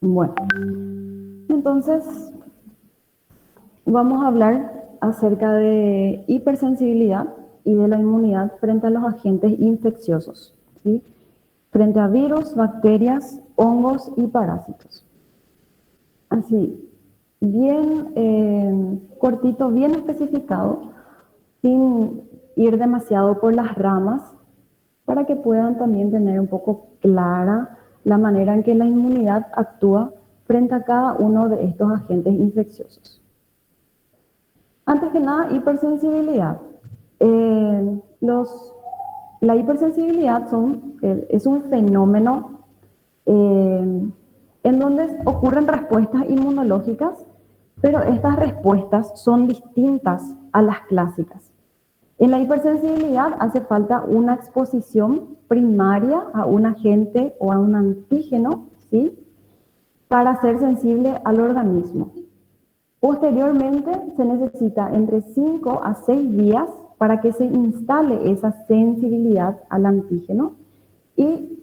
Bueno, entonces vamos a hablar acerca de hipersensibilidad y de la inmunidad frente a los agentes infecciosos, ¿sí? Frente a virus, bacterias, hongos y parásitos. Así, bien cortito, bien especificado, sin ir demasiado por las ramas, para que puedan también tener un poco clara la manera en que la inmunidad actúa frente a cada uno de estos agentes infecciosos. Antes que nada, hipersensibilidad. La hipersensibilidad es un fenómeno en donde ocurren respuestas inmunológicas, pero estas respuestas son distintas a las clásicas. En la hipersensibilidad hace falta una exposición primaria a un agente o a un antígeno, ¿sí? Para ser sensible al organismo. Posteriormente se necesita entre 5 a 6 días para que se instale esa sensibilidad al antígeno y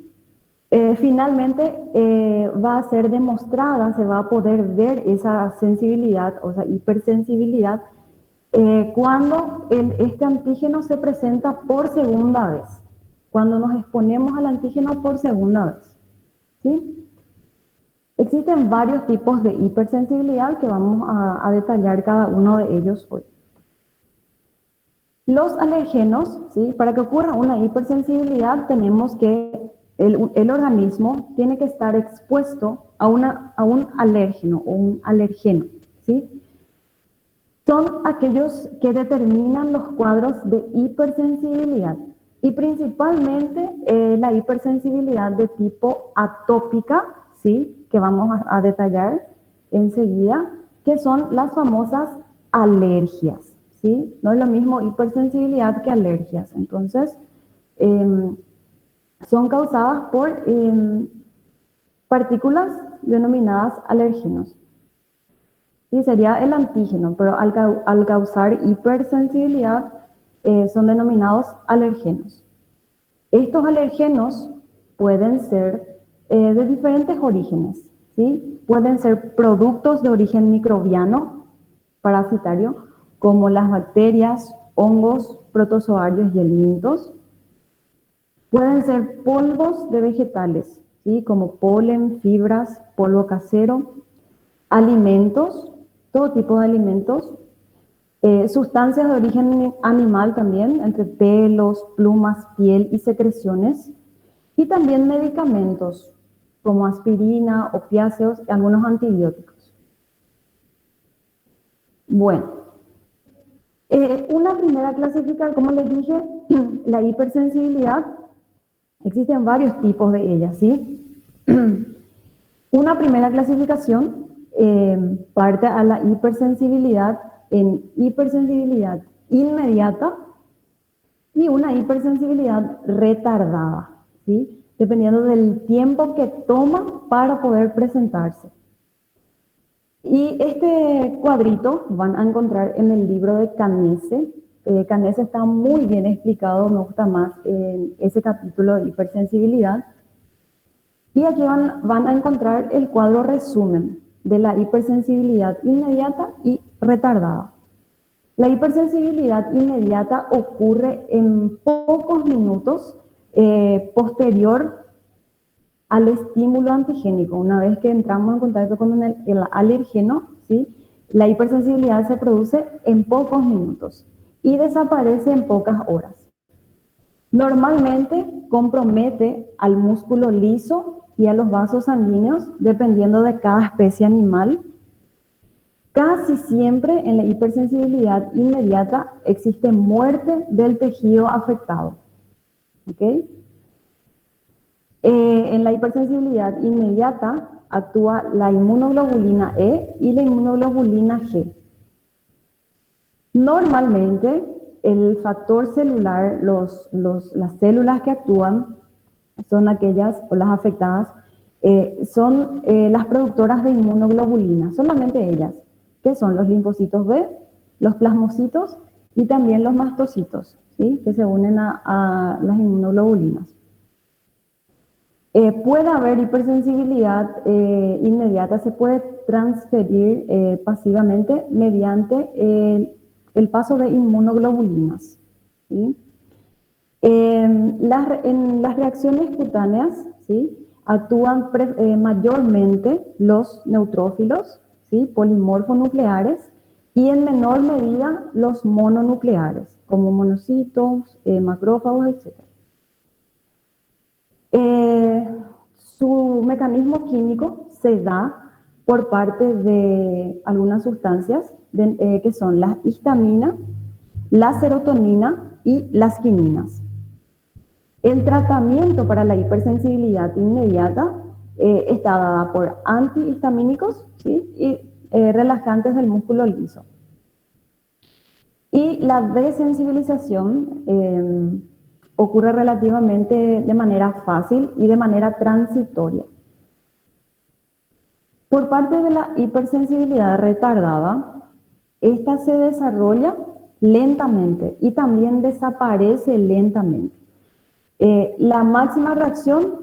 finalmente va a ser demostrada, se va a poder ver esa sensibilidad, o sea, hipersensibilidad, cuando este antígeno se presenta por segunda vez, cuando nos exponemos al antígeno por segunda vez, ¿sí? Existen varios tipos de hipersensibilidad que vamos a detallar cada uno de ellos hoy. Los alergenos, ¿sí? Para que ocurra una hipersensibilidad tenemos que el organismo tiene que estar expuesto a un alérgeno o un alergeno, ¿sí? Son aquellos que determinan los cuadros de hipersensibilidad y principalmente la hipersensibilidad de tipo atópica, ¿sí? Que vamos a detallar enseguida, que son las famosas alergias, ¿sí? No es lo mismo hipersensibilidad que alergias. Entonces, son causadas por partículas denominadas alérgenos. Sí, sería el antígeno, pero al causar hipersensibilidad son denominados alergenos. Estos alergenos pueden ser de diferentes orígenes, ¿sí? Pueden ser productos de origen microbiano, parasitario, como las bacterias, hongos, protozoarios y helmintos. Pueden ser polvos de vegetales, ¿sí? Como polen, fibras, polvo casero, alimentos, todo tipo de alimentos, sustancias de origen animal también, entre pelos, plumas, piel y secreciones, y también medicamentos como aspirina, opiáceos y algunos antibióticos. Bueno, una primera clasificación, como les dije, la hipersensibilidad, existen varios tipos de ella, ¿sí? Una primera clasificación parte a la hipersensibilidad en hipersensibilidad inmediata y una hipersensibilidad retardada, ¿sí? Dependiendo del tiempo que toma para poder presentarse. Y este cuadrito van a encontrar en el libro de Canese. Canese está muy bien explicado, me gusta más en ese capítulo de hipersensibilidad. Y aquí van a encontrar el cuadro resumen de la hipersensibilidad inmediata y retardada. La hipersensibilidad inmediata ocurre en pocos minutos posterior al estímulo antigénico. Una vez que entramos en contacto con el alergeno, ¿sí? La hipersensibilidad se produce en pocos minutos y desaparece en pocas horas. Normalmente compromete al músculo liso y a los vasos sanguíneos, dependiendo de cada especie animal. Casi siempre en la hipersensibilidad inmediata existe muerte del tejido afectado. ¿Okay? En la hipersensibilidad inmediata actúa la inmunoglobulina E y la inmunoglobulina G. Normalmente el factor celular, las células que actúan son aquellas, o las afectadas, son las productoras de inmunoglobulina, solamente ellas, que son los linfocitos B, los plasmocitos y también los mastocitos, ¿sí? Que se unen a las inmunoglobulinas. Puede haber hipersensibilidad inmediata, se puede transferir pasivamente mediante el paso de inmunoglobulinas, ¿sí? En las reacciones cutáneas, ¿sí?, actúan mayormente los neutrófilos, ¿sí?, polimorfonucleares, y en menor medida los mononucleares, como monocitos, macrófagos, etc. Su mecanismo químico se da por parte de algunas sustancias que son la histamina, la serotonina y las quininas. El tratamiento para la hipersensibilidad inmediata está dada por antihistamínicos, ¿sí?, y relajantes del músculo liso. Y la desensibilización ocurre relativamente de manera fácil y de manera transitoria. Por parte de la hipersensibilidad retardada, esta se desarrolla lentamente y también desaparece lentamente. La máxima reacción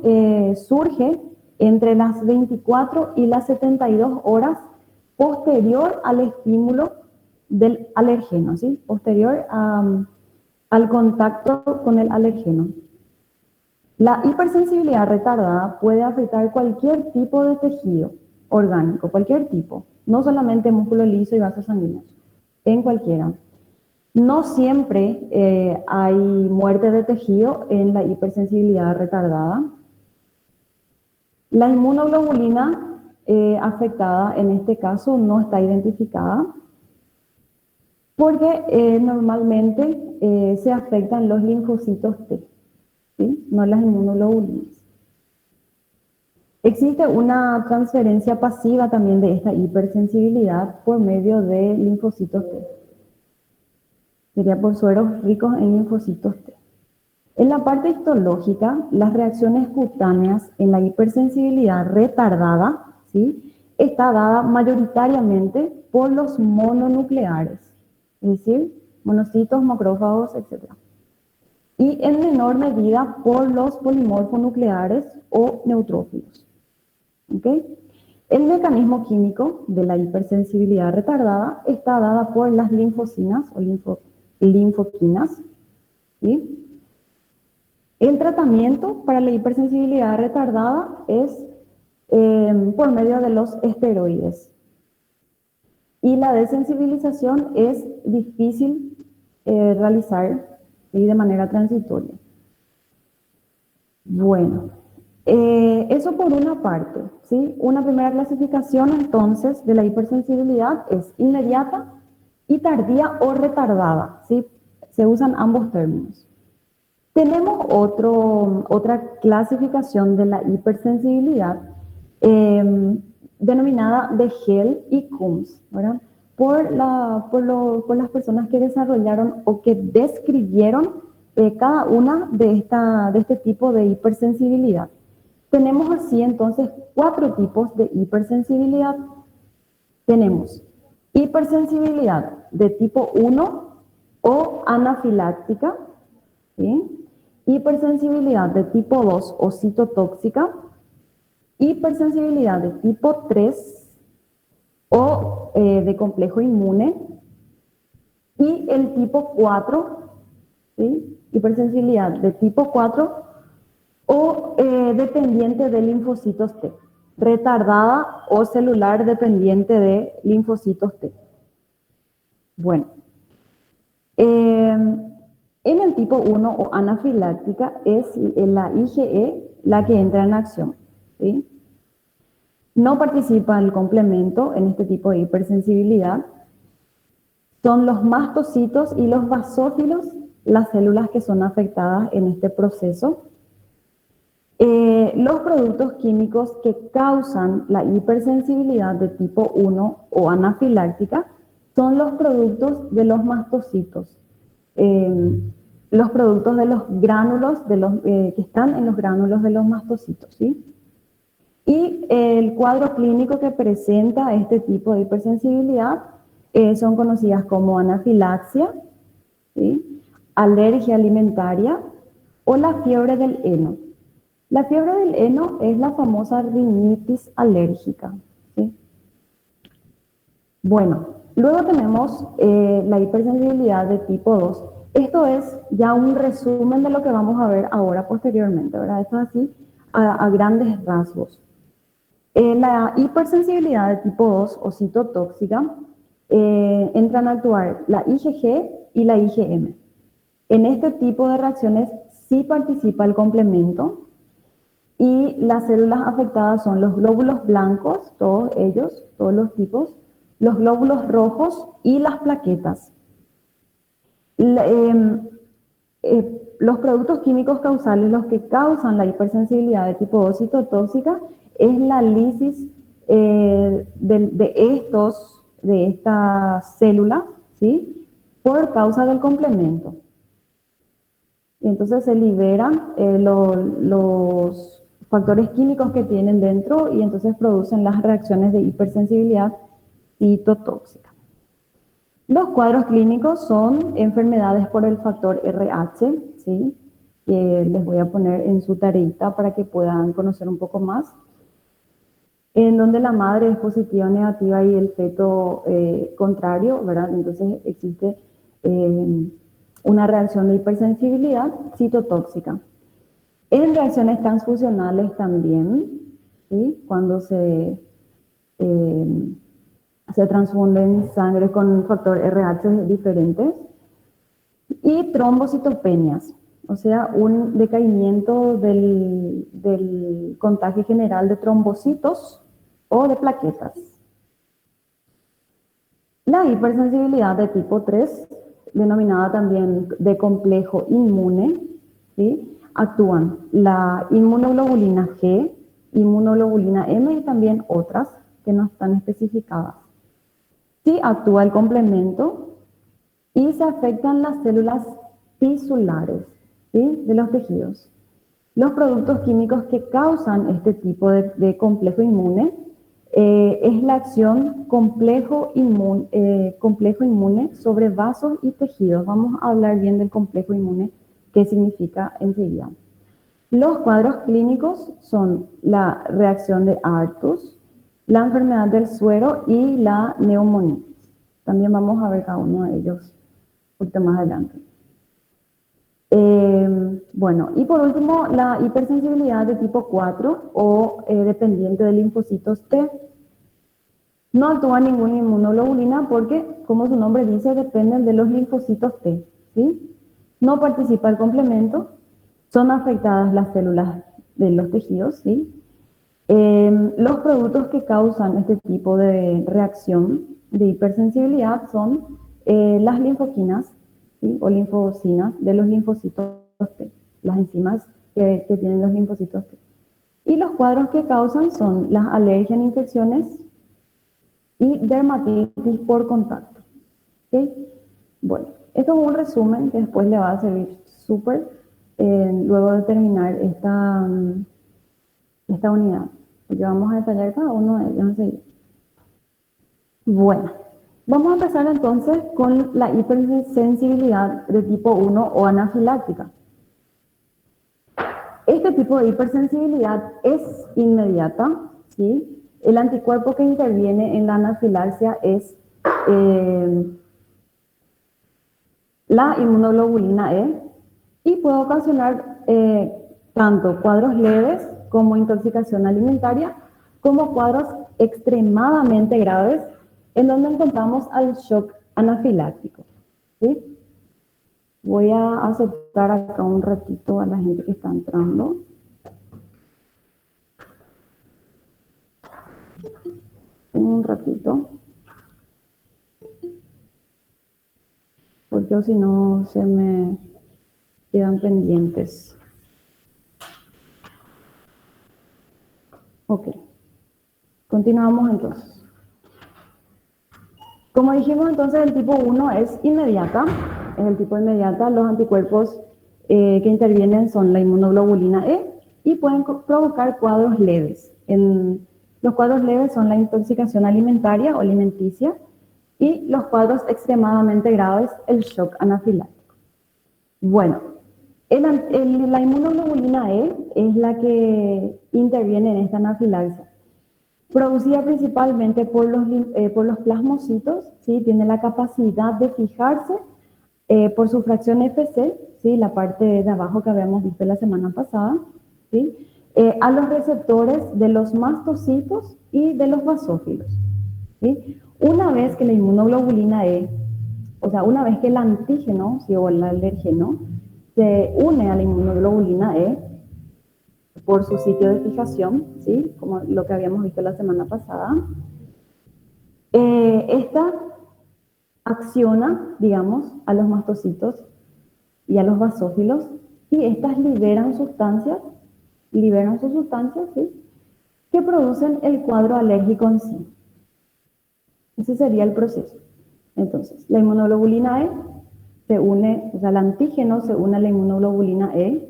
surge entre las 24 y las 72 horas posterior al estímulo del alergeno, ¿sí?, posterior al contacto con el alergeno. La hipersensibilidad retardada puede afectar cualquier tipo de tejido orgánico, cualquier tipo, no solamente músculo liso y vasos sanguíneos, en cualquiera. No siempre hay muerte de tejido en la hipersensibilidad retardada. La inmunoglobulina afectada en este caso no está identificada porque normalmente se afectan los linfocitos T, ¿sí?, no las inmunoglobulinas. Existe una transferencia pasiva también de esta hipersensibilidad por medio de linfocitos T. Sería por sueros ricos en linfocitos T. En la parte histológica, las reacciones cutáneas en la hipersensibilidad retardada, ¿sí?, está dada mayoritariamente por los mononucleares, es decir, monocitos, macrófagos, etc. Y en menor medida por los polimorfonucleares o neutrófilos. ¿Okay? El mecanismo químico de la hipersensibilidad retardada está dada por las linfocinas o linfoquinas, ¿sí? El tratamiento para la hipersensibilidad retardada es por medio de los esteroides. Y la desensibilización es difícil realizar, ¿sí?, de manera transitoria. Bueno, eso por una parte, ¿sí? Una primera clasificación entonces de la hipersensibilidad es inmediata y tardía o retardada, ¿sí? Se usan ambos términos. Tenemos otra clasificación de la hipersensibilidad denominada de Hell y Coombs, ¿verdad? Por las personas que desarrollaron o que describieron cada una de este tipo de hipersensibilidad. Tenemos así entonces 4 tipos de hipersensibilidad. Tenemos hipersensibilidad de tipo 1 o anafiláctica, ¿sí?, hipersensibilidad de tipo 2 o citotóxica, hipersensibilidad de tipo 3 o de complejo inmune, y el tipo 4, ¿sí?, hipersensibilidad de tipo 4 o dependiente de linfocitos T, retardada o celular dependiente de linfocitos T. Bueno, en el tipo 1 o anafiláctica es la IgE la que entra en acción, ¿sí? No participa el complemento en este tipo de hipersensibilidad. Son los mastocitos y los basófilos las células que son afectadas en este proceso. Los productos químicos que causan la hipersensibilidad de tipo 1 o anafiláctica son los productos de los mastocitos, los productos de los gránulos que están en los gránulos de los mastocitos, ¿sí? Y el cuadro clínico que presenta este tipo de hipersensibilidad son conocidas como anafilaxia, ¿sí?, alergia alimentaria o la fiebre del heno. La fiebre del heno es la famosa rinitis alérgica, ¿sí? Bueno, luego tenemos la hipersensibilidad de tipo 2. Esto es ya un resumen de lo que vamos a ver ahora posteriormente, ¿verdad? Esto es así a grandes rasgos. La hipersensibilidad de tipo 2 o citotóxica entran a actuar la IgG y la IgM. En este tipo de reacciones sí participa el complemento y las células afectadas son los glóbulos blancos, todos ellos, todos los tipos, los glóbulos rojos y las plaquetas. Los productos químicos causales, los que causan la hipersensibilidad de tipo 2 citotóxica, es la lisis de estas células, ¿sí? Por causa del complemento. Y entonces se liberan los factores químicos que tienen dentro y entonces producen las reacciones de hipersensibilidad citotóxica. Los cuadros clínicos son enfermedades por el factor RH, ¿sí? Que les voy a poner en su tareita para que puedan conocer un poco más. En donde la madre es positiva o negativa y el feto contrario, ¿verdad? Entonces existe una reacción de hipersensibilidad citotóxica. En reacciones transfusionales también, ¿sí? Cuando se transfunden sangre con factor RH diferentes. Y trombocitopenias, o sea, un decaimiento del contagio general de trombocitos o de plaquetas. La hipersensibilidad de tipo 3, denominada también de complejo inmune, ¿sí? Actúan la inmunoglobulina G, inmunoglobulina M y también otras que no están especificadas. Sí actúa el complemento y se afectan las células tisulares, ¿sí? De los tejidos. Los productos químicos que causan este tipo de complejo inmune es la acción complejo inmune sobre vasos y tejidos. Vamos a hablar bien del complejo inmune, qué significa enseguida. Los cuadros clínicos son la reacción de Artus, la enfermedad del suero y la neumonitis. También vamos a ver cada uno de ellos un poquito más adelante. Bueno, y por último, la hipersensibilidad de tipo 4 o dependiente de linfocitos T. No actúa ninguna inmunoglobulina porque, como su nombre dice, dependen de los linfocitos T, ¿sí? No participa el complemento, son afectadas las células de los tejidos, ¿sí? Los productos que causan este tipo de reacción de hipersensibilidad son las linfoquinas, ¿sí? O linfocinas de los linfocitos T, las enzimas que tienen los linfocitos T. Y los cuadros que causan son las alergias, infecciones y dermatitis por contacto. ¿Okay? Bueno, esto es un resumen que después le va a servir súper luego de terminar esta unidad. Porque vamos a detallar cada uno de ellos enseguida. Bueno, vamos a empezar entonces con la hipersensibilidad de tipo 1 o anafiláctica. Este tipo de hipersensibilidad es inmediata, ¿sí? El anticuerpo que interviene en la anafilaxia es la inmunoglobulina E y puede ocasionar tanto cuadros leves como intoxicación alimentaria, como cuadros extremadamente graves en donde encontramos al shock anafiláctico, ¿sí? Voy a aceptar acá un ratito a la gente que está entrando. Un ratito. Porque si no se me quedan pendientes. Ok. Continuamos entonces. Como dijimos entonces, el tipo 1 es inmediata. Es el tipo inmediata. Los anticuerpos que intervienen son la inmunoglobulina E y pueden provocar cuadros leves. Los cuadros leves son la intoxicación alimentaria o alimenticia y los cuadros extremadamente graves, el shock anafiláctico. Bueno, La inmunoglobulina E es la que interviene en esta anafilaxia. Producida principalmente por los plasmocitos, ¿sí? Tiene la capacidad de fijarse por su fracción FC, ¿sí? La parte de abajo que habíamos visto la semana pasada, ¿sí? A los receptores de los mastocitos y de los basófilos, ¿sí? Una vez que la inmunoglobulina E, o sea, una vez que el antígeno, ¿sí? O el alérgeno, se une a la inmunoglobulina E por su sitio de fijación, ¿sí? Como lo que habíamos visto la semana pasada, esta acciona, digamos, a los mastocitos y a los basófilos, y estas liberan sus sustancias, ¿sí? Que producen el cuadro alérgico en sí. Ese sería el proceso. Entonces, la inmunoglobulina E se une, o sea, el antígeno se une a la inmunoglobulina E,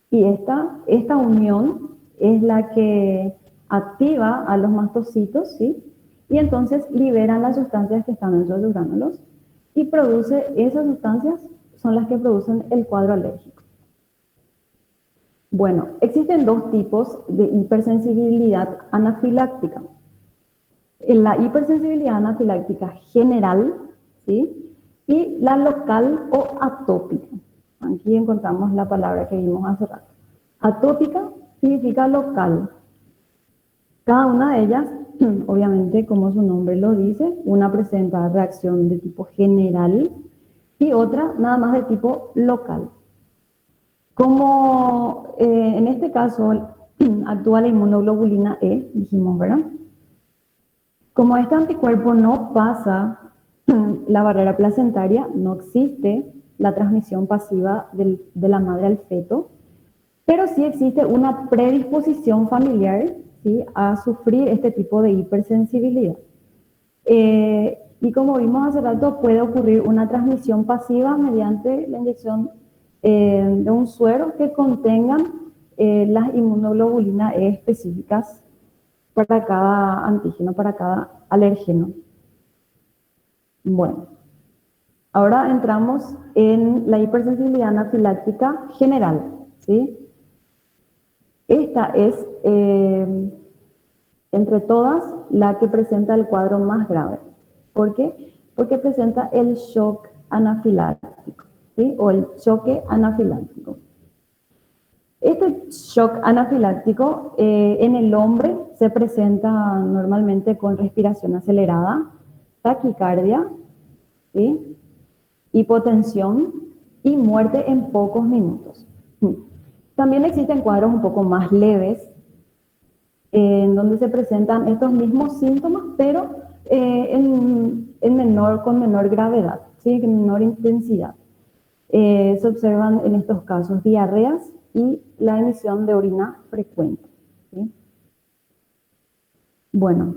y esta unión es la que activa a los mastocitos, ¿sí? Y entonces liberan las sustancias que están dentro de los gránulos, y esas sustancias son las que producen el cuadro alérgico. Bueno, existen dos tipos de hipersensibilidad anafiláctica. En la hipersensibilidad anafiláctica general, ¿sí? Y la local o atópica. Aquí encontramos la palabra que vimos hace rato. Atópica significa local. Cada una de ellas, obviamente, como su nombre lo dice, una presenta reacción de tipo general y otra nada más de tipo local. Como en este caso actúa la inmunoglobulina E, dijimos, ¿verdad? Como este anticuerpo no pasa la barrera placentaria, no existe la transmisión pasiva de la madre al feto, pero sí existe una predisposición familiar, ¿sí? A sufrir este tipo de hipersensibilidad. Y como vimos hace rato, puede ocurrir una transmisión pasiva mediante la inyección de un suero que contengan las inmunoglobulinas E específicas para cada antígeno, para cada alérgeno. Bueno, ahora entramos en la hipersensibilidad anafiláctica general, ¿sí? Esta es, entre todas, la que presenta el cuadro más grave. ¿Por qué? Porque presenta el shock anafiláctico, ¿sí? O el choque anafiláctico. Este shock anafiláctico en el hombre se presenta normalmente con respiración acelerada, taquicardia, ¿sí? Hipotensión y muerte en pocos minutos. También existen cuadros un poco más leves, en donde se presentan estos mismos síntomas, pero con menor gravedad, ¿sí? Con menor intensidad. Se observan en estos casos diarreas y la emisión de orina frecuente, ¿sí? Bueno,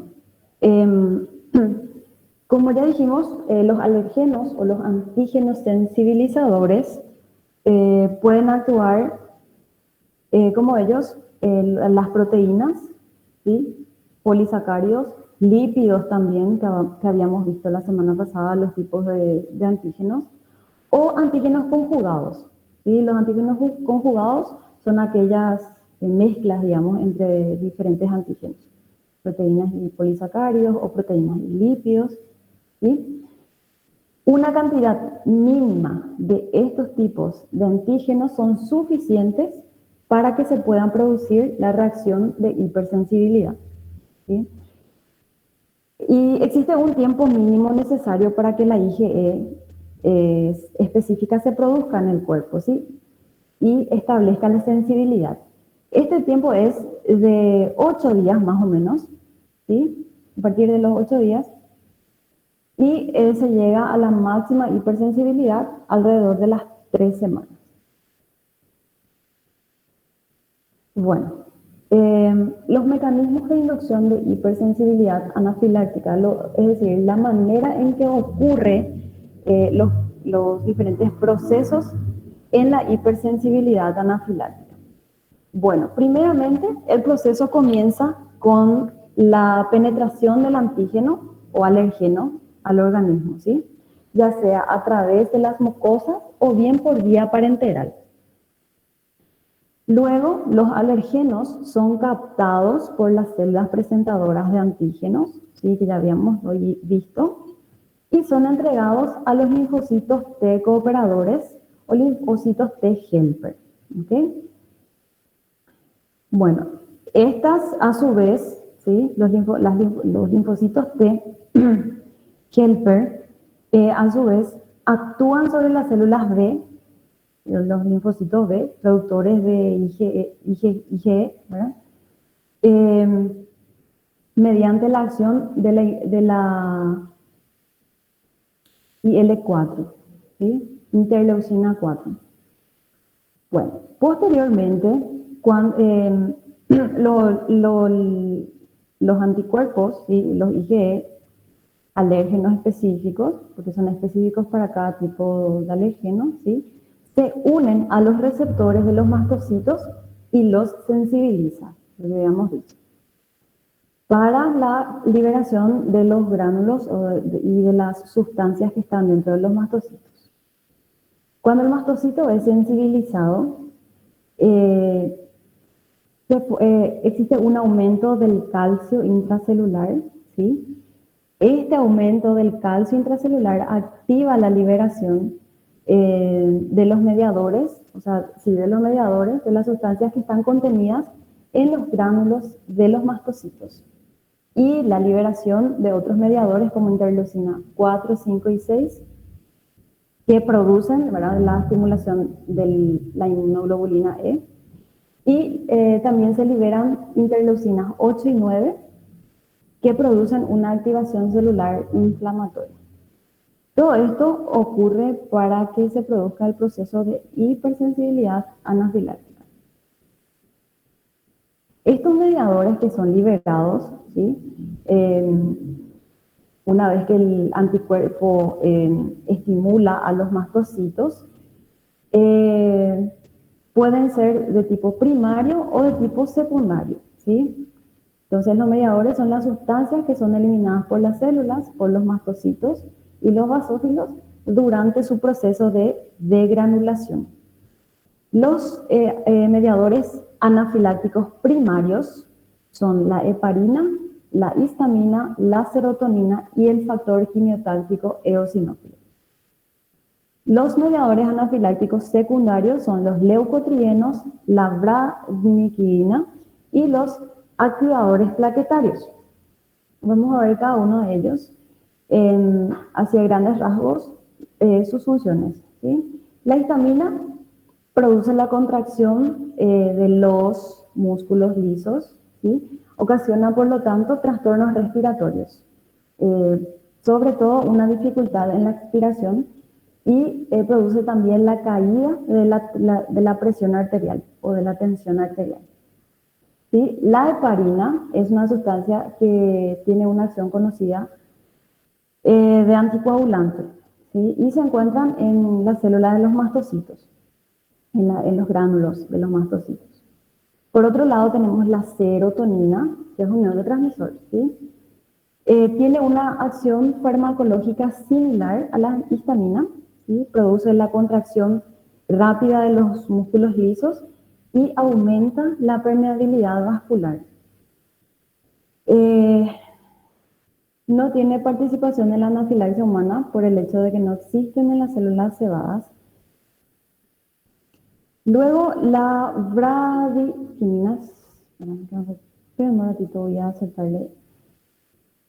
como ya dijimos, los alergenos o los antígenos sensibilizadores pueden actuar como ellos, las proteínas, ¿sí? Polisacáridos, lípidos también, que habíamos visto la semana pasada, los tipos de antígenos, o antígenos conjugados, ¿sí? Los antígenos conjugados son aquellas mezclas, digamos, entre diferentes antígenos, proteínas y polisacáridos o proteínas y lípidos, ¿sí? Una cantidad mínima de estos tipos de antígenos son suficientes para que se puedan producir la reacción de hipersensibilidad, ¿sí? Y existe un tiempo mínimo necesario para que la IgE específica se produzca en el cuerpo, ¿sí? Y establezca la sensibilidad. Este tiempo es de 8 días más o menos, ¿sí? A partir de los 8 días. Y se llega a la máxima hipersensibilidad alrededor de las 3 semanas. Bueno, los mecanismos de inducción de hipersensibilidad anafiláctica, es decir, la manera en que ocurre los diferentes procesos en la hipersensibilidad anafiláctica. Bueno, primeramente el proceso comienza con la penetración del antígeno o alérgeno al organismo, ¿sí? Ya sea a través de las mucosas o bien por vía parenteral. Luego, los alergenos son captados por las células presentadoras de antígenos, ¿sí? Que ya habíamos hoy visto, y son entregados a los linfocitos T cooperadores o linfocitos T helper. ¿Okay? Bueno, estas a su vez, ¿sí? los linfocitos T helper, a su vez, actúan sobre las células B, los linfocitos B, productores de IgE, ¿verdad? Mediante la acción de la IL-4, ¿sí? Interleucina 4. Bueno, posteriormente, cuando, los anticuerpos, ¿sí? Los IgE, alérgenos específicos, porque son específicos para cada tipo de alérgeno, ¿sí? Se unen a los receptores de los mastocitos y los sensibiliza, lo que habíamos dicho, para la liberación de los gránulos y de las sustancias que están dentro de los mastocitos. Cuando el mastocito es sensibilizado, existe un aumento del calcio intracelular, ¿sí? Este aumento del calcio intracelular activa la liberación de los mediadores, o sea, sí, de los mediadores, de las sustancias que están contenidas en los gránulos de los mastocitos. Y la liberación de otros mediadores como interleucina 4, 5 y 6, que producen, ¿verdad?, la estimulación de la inmunoglobulina E. Y también se liberan interleucinas 8 y 9, que producen una activación celular inflamatoria. Todo esto ocurre para que se produzca el proceso de hipersensibilidad anafiláctica. Estos mediadores que son liberados, ¿sí? Una vez que el anticuerpo estimula a los mastocitos, pueden ser de tipo primario o de tipo secundario, ¿sí? Entonces, los mediadores son las sustancias que son eliminadas por las células, por los mastocitos y los basófilos durante su proceso de degranulación. Los mediadores anafilácticos primarios son la heparina, la histamina, la serotonina y el factor quimiotáctico eosinófilo. Los mediadores anafilácticos secundarios son los leucotrienos, la bradykinin y los activadores plaquetarios. Vamos a ver cada uno de ellos hacia grandes rasgos sus funciones, ¿sí? La histamina produce la contracción de los músculos lisos, ¿sí? Ocasiona, por lo tanto, trastornos respiratorios, sobre todo una dificultad en la expiración, y produce también la caída de la presión arterial o de la tensión arterial. ¿Sí? La heparina es una sustancia que tiene una acción conocida de anticoagulante, ¿sí? Y se encuentran en las células de los mastocitos, en los gránulos de los mastocitos. Por otro lado tenemos la serotonina, que es un neurotransmisor, ¿sí? Tiene una acción farmacológica similar a la histamina, ¿sí? Produce la contracción rápida de los músculos lisos y aumenta la permeabilidad vascular. No tiene participación en la anafilaxia humana por el hecho de que no existen en las células cebadas. Luego, la bradykinin, espera un ratito, voy a acertarle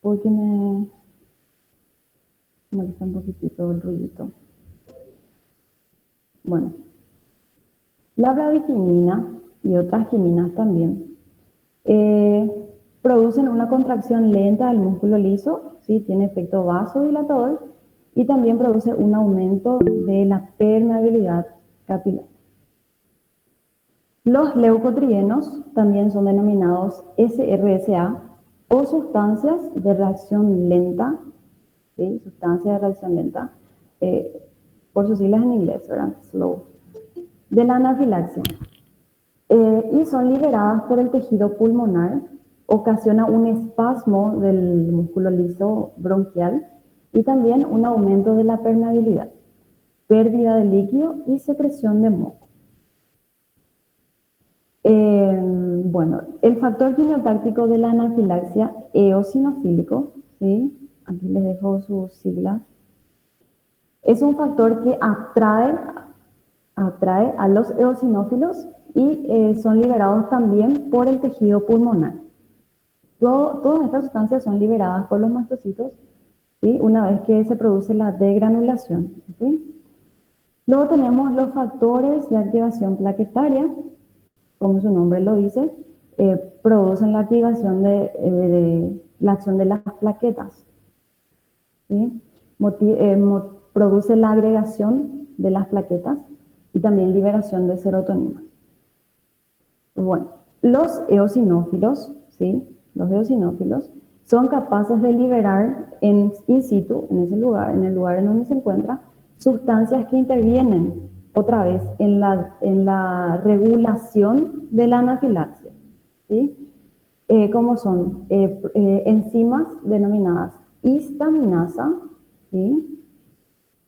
porque me molesta un poquitito el ruidito. Bueno, la bradiquinina y otras quiminas también producen una contracción lenta del músculo liso, ¿sí? Tiene efecto vasodilatador y también produce un aumento de la permeabilidad capilar. Los leucotrienos también son denominados SRSA o sustancias de reacción lenta, ¿sí? Sustancias de reacción lenta, por sus siglas en inglés, ¿verdad? Slow, de la anafilaxia. Y son liberadas por el tejido pulmonar, ocasiona un espasmo del músculo liso bronquial y también un aumento de la permeabilidad, pérdida de líquido y secreción de moco. Bueno, el factor quimiotáctico de la anafilaxia eosinofílico, ¿sí? Aquí les dejo sus siglas. Es un factor que atrae a los eosinófilos y son liberados también por el tejido pulmonar. Todas estas sustancias son liberadas por los mastocitos, ¿sí? Una vez que se produce la degranulación, ¿sí? Luego tenemos los factores de activación plaquetaria, como su nombre lo dice, producen la activación de la acción de las plaquetas, ¿sí? Produce la agregación de las plaquetas y también liberación de serotonina. Bueno, los eosinófilos, ¿sí? Los eosinófilos son capaces de liberar in situ, en ese lugar, en el lugar en donde se encuentra, sustancias que intervienen otra vez en la regulación de la anafilaxia, ¿sí? Como son enzimas denominadas histaminasa, ¿sí?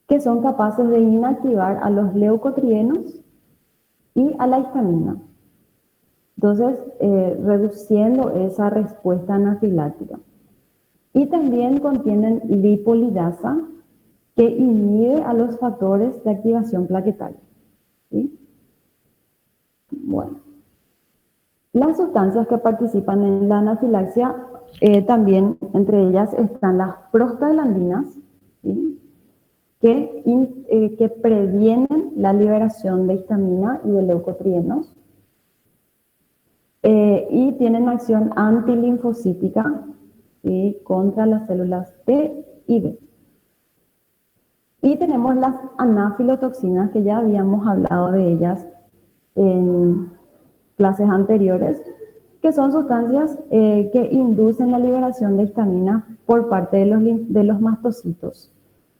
Que son capaces de inactivar a los leucotrienos y a la histamina. Entonces, reduciendo esa respuesta anafiláctica. Y también contienen lipolidasa, que inhibe a los factores de activación plaquetaria, ¿sí? Bueno, las sustancias que participan en la anafilaxia, también entre ellas están las prostaglandinas, ¿sí? que previenen la liberación de histamina y de leucotrienos, y tienen acción antilinfocítica, ¿sí? Contra las células T y B. Y tenemos las anafilotoxinas, que ya habíamos hablado de ellas en clases anteriores, que son sustancias que inducen la liberación de histamina por parte de los mastocitos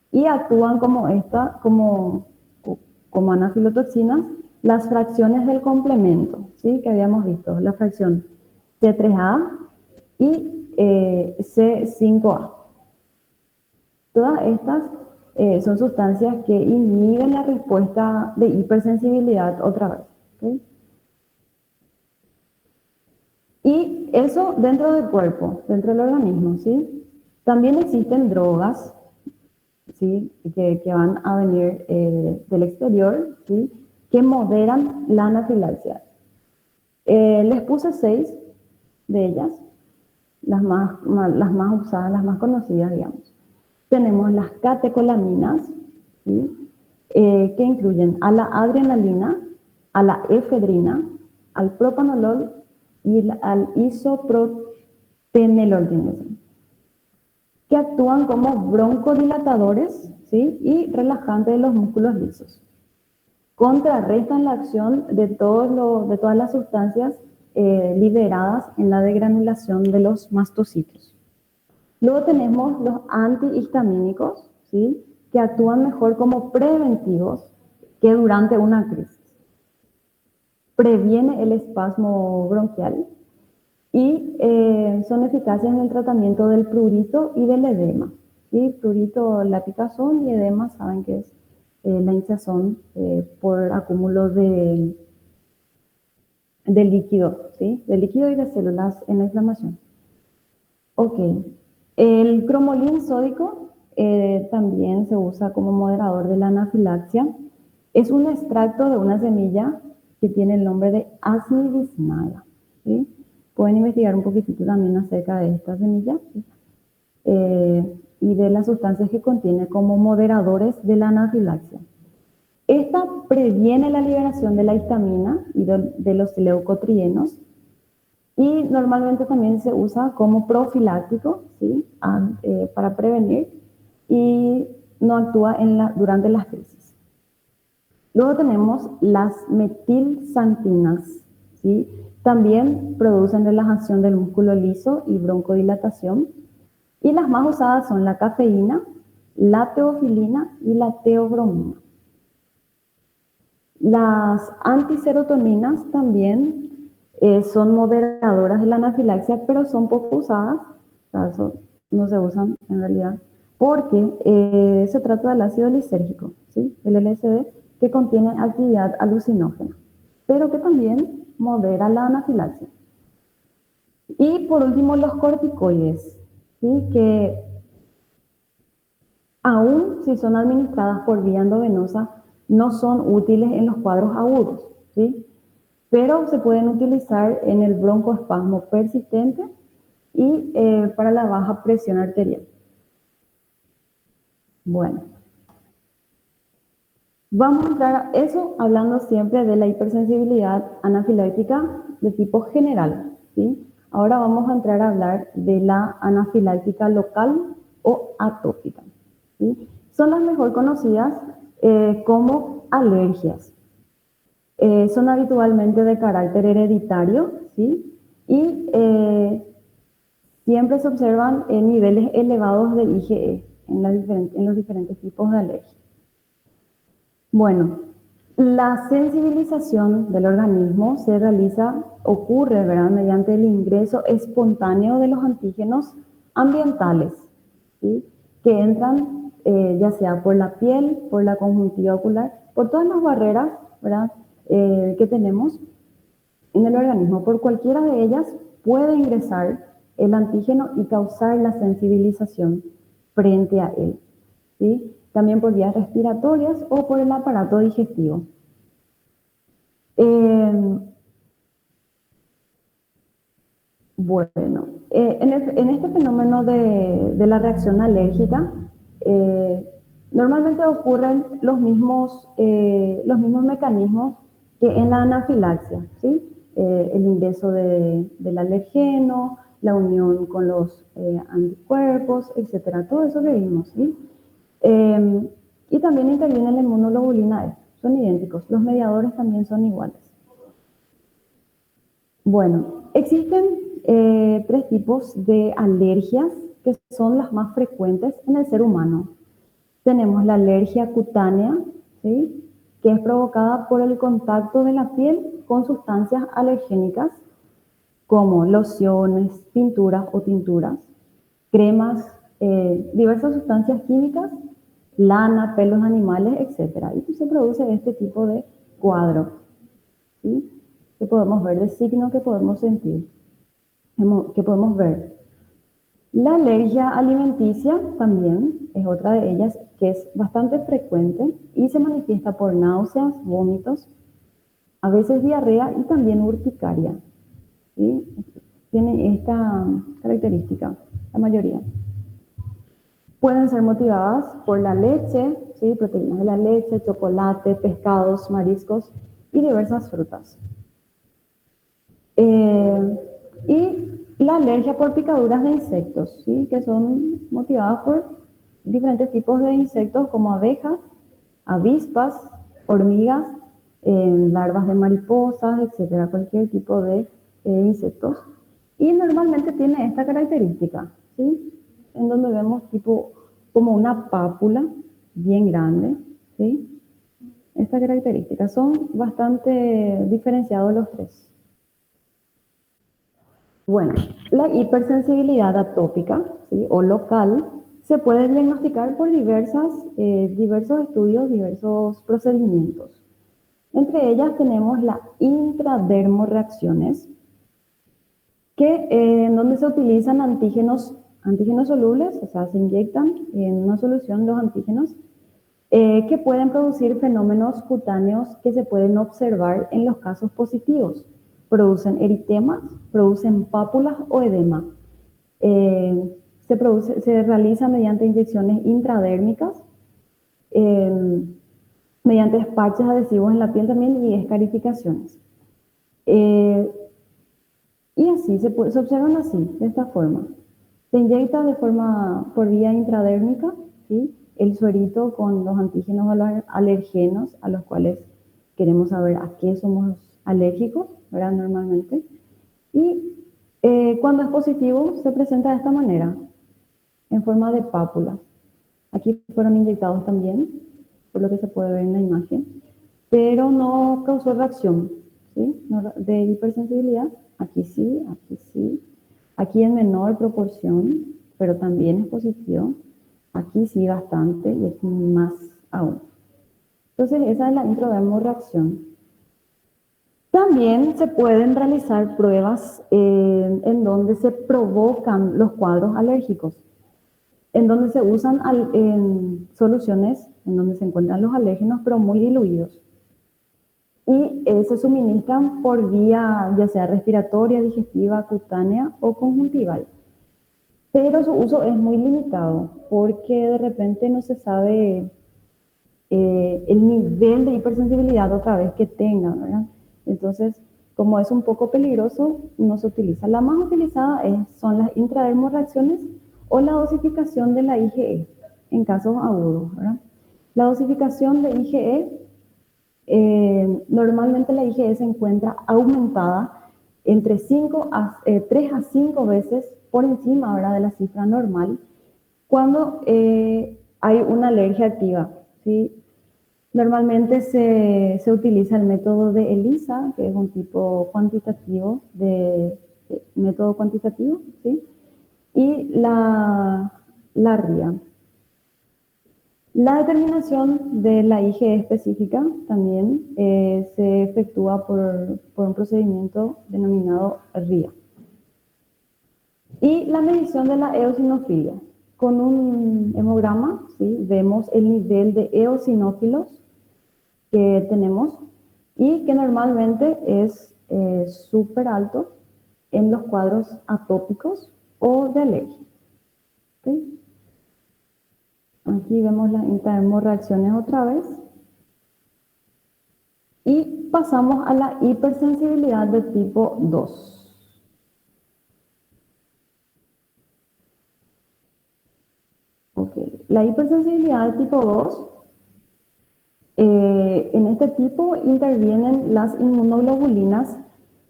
y actúan como anafilotoxinas las fracciones del complemento, ¿sí? Que habíamos visto, la fracción C3A y C5A. Todas estas son sustancias que inhiben la respuesta de hipersensibilidad otra vez, ¿sí? Y eso dentro del cuerpo, dentro del organismo, ¿sí? También existen drogas, ¿sí? que van a venir del exterior, ¿sí? Que moderan la anafilaxia. Les puse 6 de ellas, las más usadas, las más conocidas, digamos. Tenemos las catecolaminas, ¿sí? Que incluyen a la adrenalina, a la efedrina, al propanolol y al isoprotenolol, que actúan como broncodilatadores, ¿sí? Y relajantes de los músculos lisos. Contrarrestan la acción de todas las sustancias liberadas en la degranulación de los mastocitos. Luego tenemos los antihistamínicos, ¿sí? Que actúan mejor como preventivos que durante una crisis. Previene el espasmo bronquial y son eficaces en el tratamiento del prurito y del edema, ¿sí? Prurito, la picazón, y edema, saben que es la hinchazón por acúmulo de líquido, ¿sí? De líquido y de células en la inflamación. Ok. El cromolín sódico también se usa como moderador de la anafilaxia. Es un extracto de una semilla que tiene el nombre de Asnibisnala, ¿sí? Pueden investigar un poquitito también acerca de esta semilla, ¿sí? Y de las sustancias que contiene como moderadores de la anafilaxia. Esta previene la liberación de la histamina y de los leucotrienos, y normalmente también se usa como profiláctico, ¿sí? Para prevenir, y no actúa durante las crisis. Luego tenemos las metilxantinas, ¿sí? También producen relajación del músculo liso y broncodilatación, y las más usadas son la cafeína, la teofilina y la teobromina. Las antiserotoninas también son moderadoras de la anafilaxia, pero son poco usadas, o sea, no se usan en realidad, porque se trata del ácido lisérgico, ¿sí? El LSD, que contiene actividad alucinógena, pero que también modera la anafilaxia. Y por último, los corticoides, ¿sí? Que aún si son administradas por vía endovenosa, no son útiles en los cuadros agudos, ¿sí? Pero se pueden utilizar en el broncoespasmo persistente y para la baja presión arterial. Bueno, vamos a entrar a eso hablando siempre de la hipersensibilidad anafiláctica de tipo general, ¿sí? Ahora vamos a entrar a hablar de la anafiláctica local o atópica, ¿sí? Son las mejor conocidas como alergias. Son habitualmente de carácter hereditario, ¿sí? Y siempre se observan niveles elevados de IgE en los diferentes tipos de alergia. Bueno, la sensibilización del organismo se realiza, ocurre, ¿verdad?, mediante el ingreso espontáneo de los antígenos ambientales, ¿sí? Que entran ya sea por la piel, por la conjuntiva ocular, por todas las barreras, ¿verdad?, que tenemos en el organismo. Por cualquiera de ellas puede ingresar el antígeno y causar la sensibilización frente a él, ¿sí? También por vías respiratorias o por el aparato digestivo. Bueno, en este fenómeno de la reacción alérgica, normalmente ocurren los mismos mecanismos que en la anafilaxia, ¿sí? El ingreso del alergeno, la unión con los anticuerpos, etcétera, todo eso que vimos, ¿sí? Y también interviene la inmunoglobulina E, son idénticos, los mediadores también son iguales. Bueno, existen 3 tipos de alergias que son las más frecuentes en el ser humano. Tenemos la alergia cutánea, ¿sí?, que es provocada por el contacto de la piel con sustancias alergénicas como lociones, pinturas o tinturas, cremas, diversas sustancias químicas, lana, pelos de animales, etc. Y se produce este tipo de cuadro, ¿sí?, que podemos ver, de signo que podemos sentir, que podemos ver. La alergia alimenticia también es otra de ellas que es bastante frecuente y se manifiesta por náuseas, vómitos, a veces diarrea y también urticaria, ¿sí? Tiene esta característica, la mayoría. Pueden ser motivadas por la leche, ¿sí?, proteínas de la leche, chocolate, pescados, mariscos y diversas frutas. Y la alergia por picaduras de insectos, ¿sí?, que son motivadas por diferentes tipos de insectos como abejas, avispas, hormigas, larvas de mariposas, etcétera, cualquier tipo de insectos. Y normalmente tiene esta característica, ¿sí?, en donde vemos tipo como una pápula bien grande, ¿sí? Esta característica, son bastante diferenciados los 3. Bueno, la hipersensibilidad atópica, ¿sí?, o local se puede diagnosticar por diversos estudios, diversos procedimientos. Entre ellas tenemos la intradermorreacciones, en donde se utilizan antígenos solubles, o sea, se inyectan en una solución los antígenos, que pueden producir fenómenos cutáneos que se pueden observar en los casos positivos. Producen eritemas, producen pápulas o edema. Se realiza mediante inyecciones intradérmicas, mediante parches adhesivos en la piel también y escarificaciones. Y así se observan así, de esta forma. Se inyecta por vía intradérmica, ¿sí?, el suerito con los antígenos alergenos a los cuales queremos saber a qué somos alérgicos, ¿verdad?, normalmente. Y cuando es positivo se presenta de esta manera, en forma de pápula. Aquí fueron inyectados también, por lo que se puede ver en la imagen, pero no causó reacción, ¿sí?, de hipersensibilidad. Aquí sí, aquí sí. Aquí en menor proporción, pero también es positivo. Aquí sí bastante y aquí más aún. Entonces esa es la intradermorreacción. También se pueden realizar pruebas en donde se provocan los cuadros alérgicos, en donde se usan en soluciones en donde se encuentran los alérgenos, pero muy diluidos. Y se suministran por vía ya sea respiratoria, digestiva, cutánea o conjuntival. Pero su uso es muy limitado porque de repente no se sabe el nivel de hipersensibilidad otra vez que tengan, ¿verdad? Entonces, como es un poco peligroso, no se utiliza. La más utilizada son las intradermoreacciones o la dosificación de la IgE en casos agudos, ¿verdad? La dosificación de IgE, normalmente la IgE se encuentra aumentada entre 3 a 5 veces por encima, ¿verdad?, de la cifra normal cuando hay una alergia activa, ¿sí? Normalmente se utiliza el método de ELISA, que es un tipo cuantitativo método cuantitativo, ¿sí? Y la RIA. La determinación de la IgE específica también se efectúa por un procedimiento denominado RIA. Y la medición de la eosinofilia. Con un hemograma, ¿sí?, vemos el nivel de eosinófilos que tenemos y que normalmente es súper alto en los cuadros atópicos o de alergia. ¿Sí? Aquí vemos las intradermoreacciones otra vez. Y pasamos a la hipersensibilidad de tipo 2. Okay. La hipersensibilidad de tipo 2, en este tipo intervienen las inmunoglobulinas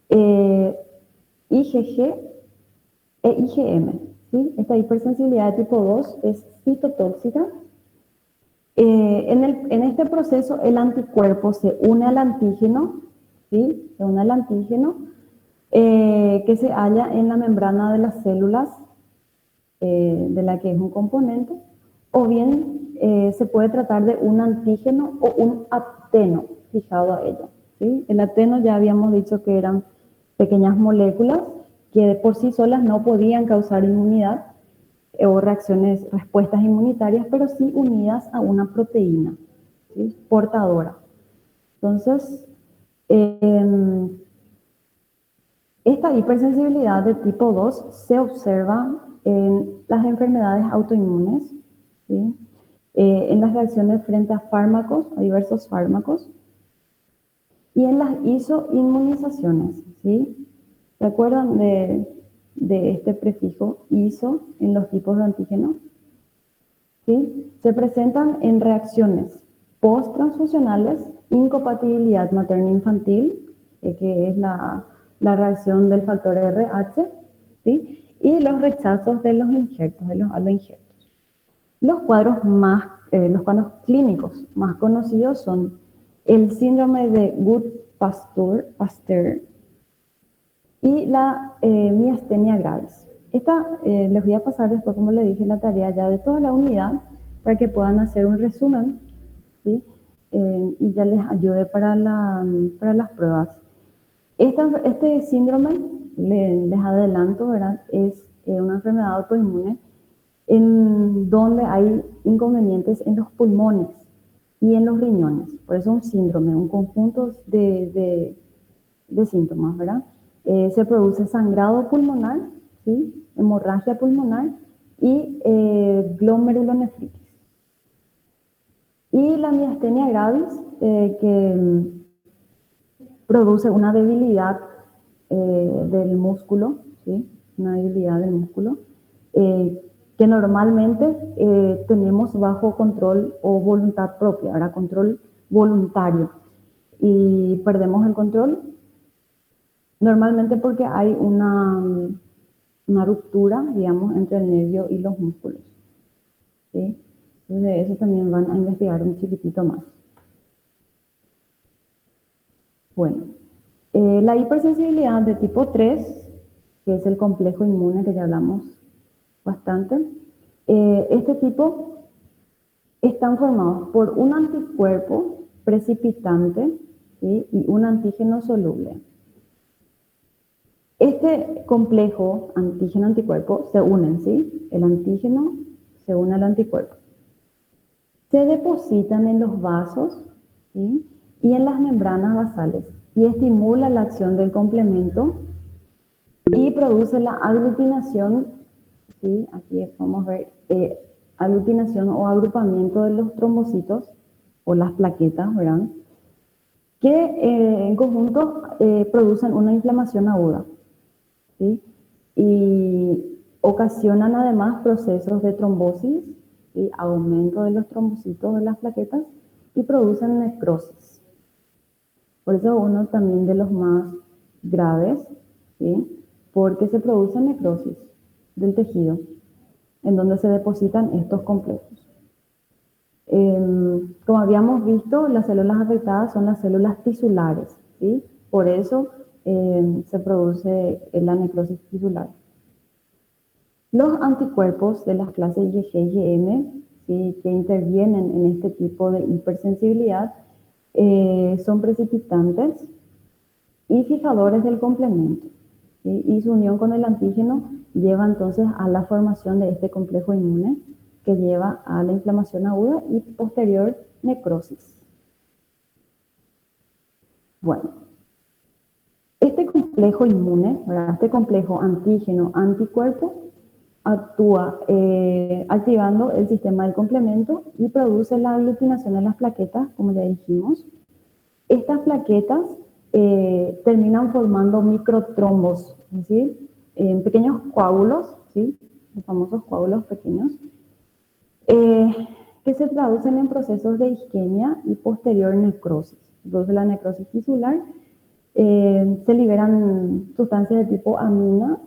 IgG e IgM. ¿Sí? Esta hipersensibilidad de tipo 2 es citotóxica. En este proceso el anticuerpo se une al antígeno, ¿sí? Se une al antígeno que se halla en la membrana de las células de la que es un componente, o bien se puede tratar de un antígeno o un apteno fijado a ello, ¿sí? El apteno ya habíamos dicho que eran pequeñas moléculas que de por sí solas no podían causar inmunidad o respuestas inmunitarias, pero sí unidas a una proteína, ¿sí?, portadora. Entonces, esta hipersensibilidad de tipo 2 se observa en las enfermedades autoinmunes, ¿sí?, en las reacciones frente a fármacos, a diversos fármacos, y en las isoinmunizaciones, ¿sí? ¿Se acuerdan de este prefijo iso en los tipos de antígenos? ¿Sí? Se presentan en reacciones post-transfusionales, incompatibilidad materno-infantil, que es la reacción del factor RH, ¿sí?, y los rechazos de los injertos, de los aloinjertos. Los cuadros clínicos más conocidos son el síndrome de Good-Pasteur y la miastenia gravis. Esta les voy a pasar después, como les dije, la tarea ya de toda la unidad para que puedan hacer un resumen, ¿sí? Y ya les ayude para las pruebas. Este síndrome, les adelanto, ¿verdad?, es una enfermedad autoinmune en donde hay inconvenientes en los pulmones y en los riñones. Por eso un síndrome, un conjunto de síntomas, ¿verdad? Se produce sangrado pulmonar, ¿sí?, hemorragia pulmonar y glomerulonefritis. Y la miastenia gravis, que produce una debilidad del músculo, ¿sí?, una debilidad del músculo, que normalmente tenemos bajo control o voluntad propia, ¿verdad?, control voluntario. Y perdemos el control normalmente porque hay una ruptura, digamos, entre el nervio y los músculos, ¿sí? Entonces de eso también van a investigar un chiquitito más. Bueno, la hipersensibilidad de tipo 3, que es el complejo inmune que ya hablamos bastante, este tipo están formados por un anticuerpo precipitante, ¿sí? Y un antígeno soluble. Este complejo antígeno-anticuerpo se unen, ¿sí? El antígeno se une al anticuerpo. Se depositan en los vasos, ¿sí? Y en las membranas basales y estimula la acción del complemento y produce la aglutinación, ¿sí? Aquí podemos ver aglutinación o agrupamiento de los trombocitos o las plaquetas, ¿verdad? Que en conjunto producen una inflamación aguda, ¿sí? Y ocasionan además procesos de trombosis, ¿sí? Aumento de los trombocitos de las plaquetas y producen necrosis. Por eso uno también de los más graves, ¿sí? Porque se produce necrosis del tejido en donde se depositan estos complejos. Como habíamos visto, las células afectadas son las células tisulares, ¿sí? Por eso se produce la necrosis tisular. Los anticuerpos de las clases IgG y IgM, ¿sí? Que intervienen en este tipo de hipersensibilidad son precipitantes y fijadores del complemento, ¿sí? Y su unión con el antígeno lleva entonces a la formación de este complejo inmune que lleva a la inflamación aguda y posterior necrosis. Bueno, este complejo inmune, ¿verdad? Este complejo antígeno-anticuerpo actúa activando el sistema del complemento y produce la aglutinación de las plaquetas, como ya dijimos. Estas plaquetas terminan formando microtrombos, es decir, pequeños coágulos, ¿sí? Los famosos coágulos pequeños, que se traducen en procesos de isquemia y posterior necrosis. Entonces la necrosis tisular se liberan sustancias de tipo amina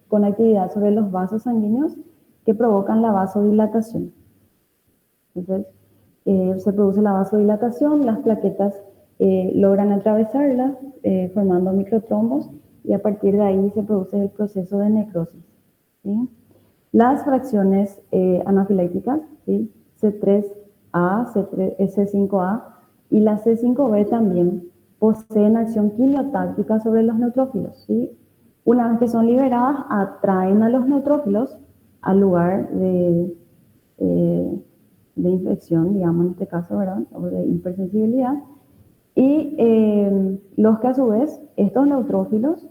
con actividad sobre los vasos sanguíneos que provocan la vasodilatación. Entonces se produce la vasodilatación, las plaquetas logran atravesarlas formando microtrombos y a partir de ahí se produce el proceso de necrosis, ¿sí? Las fracciones anafilácticas, ¿sí? C3A, C5A y la C5B también poseen acción quimiotáctica sobre los neutrófilos, ¿sí? Una vez que son liberadas, atraen a los neutrófilos al lugar de infección, digamos en este caso, ¿verdad? O de hipersensibilidad. Y los que a su vez, estos neutrófilos,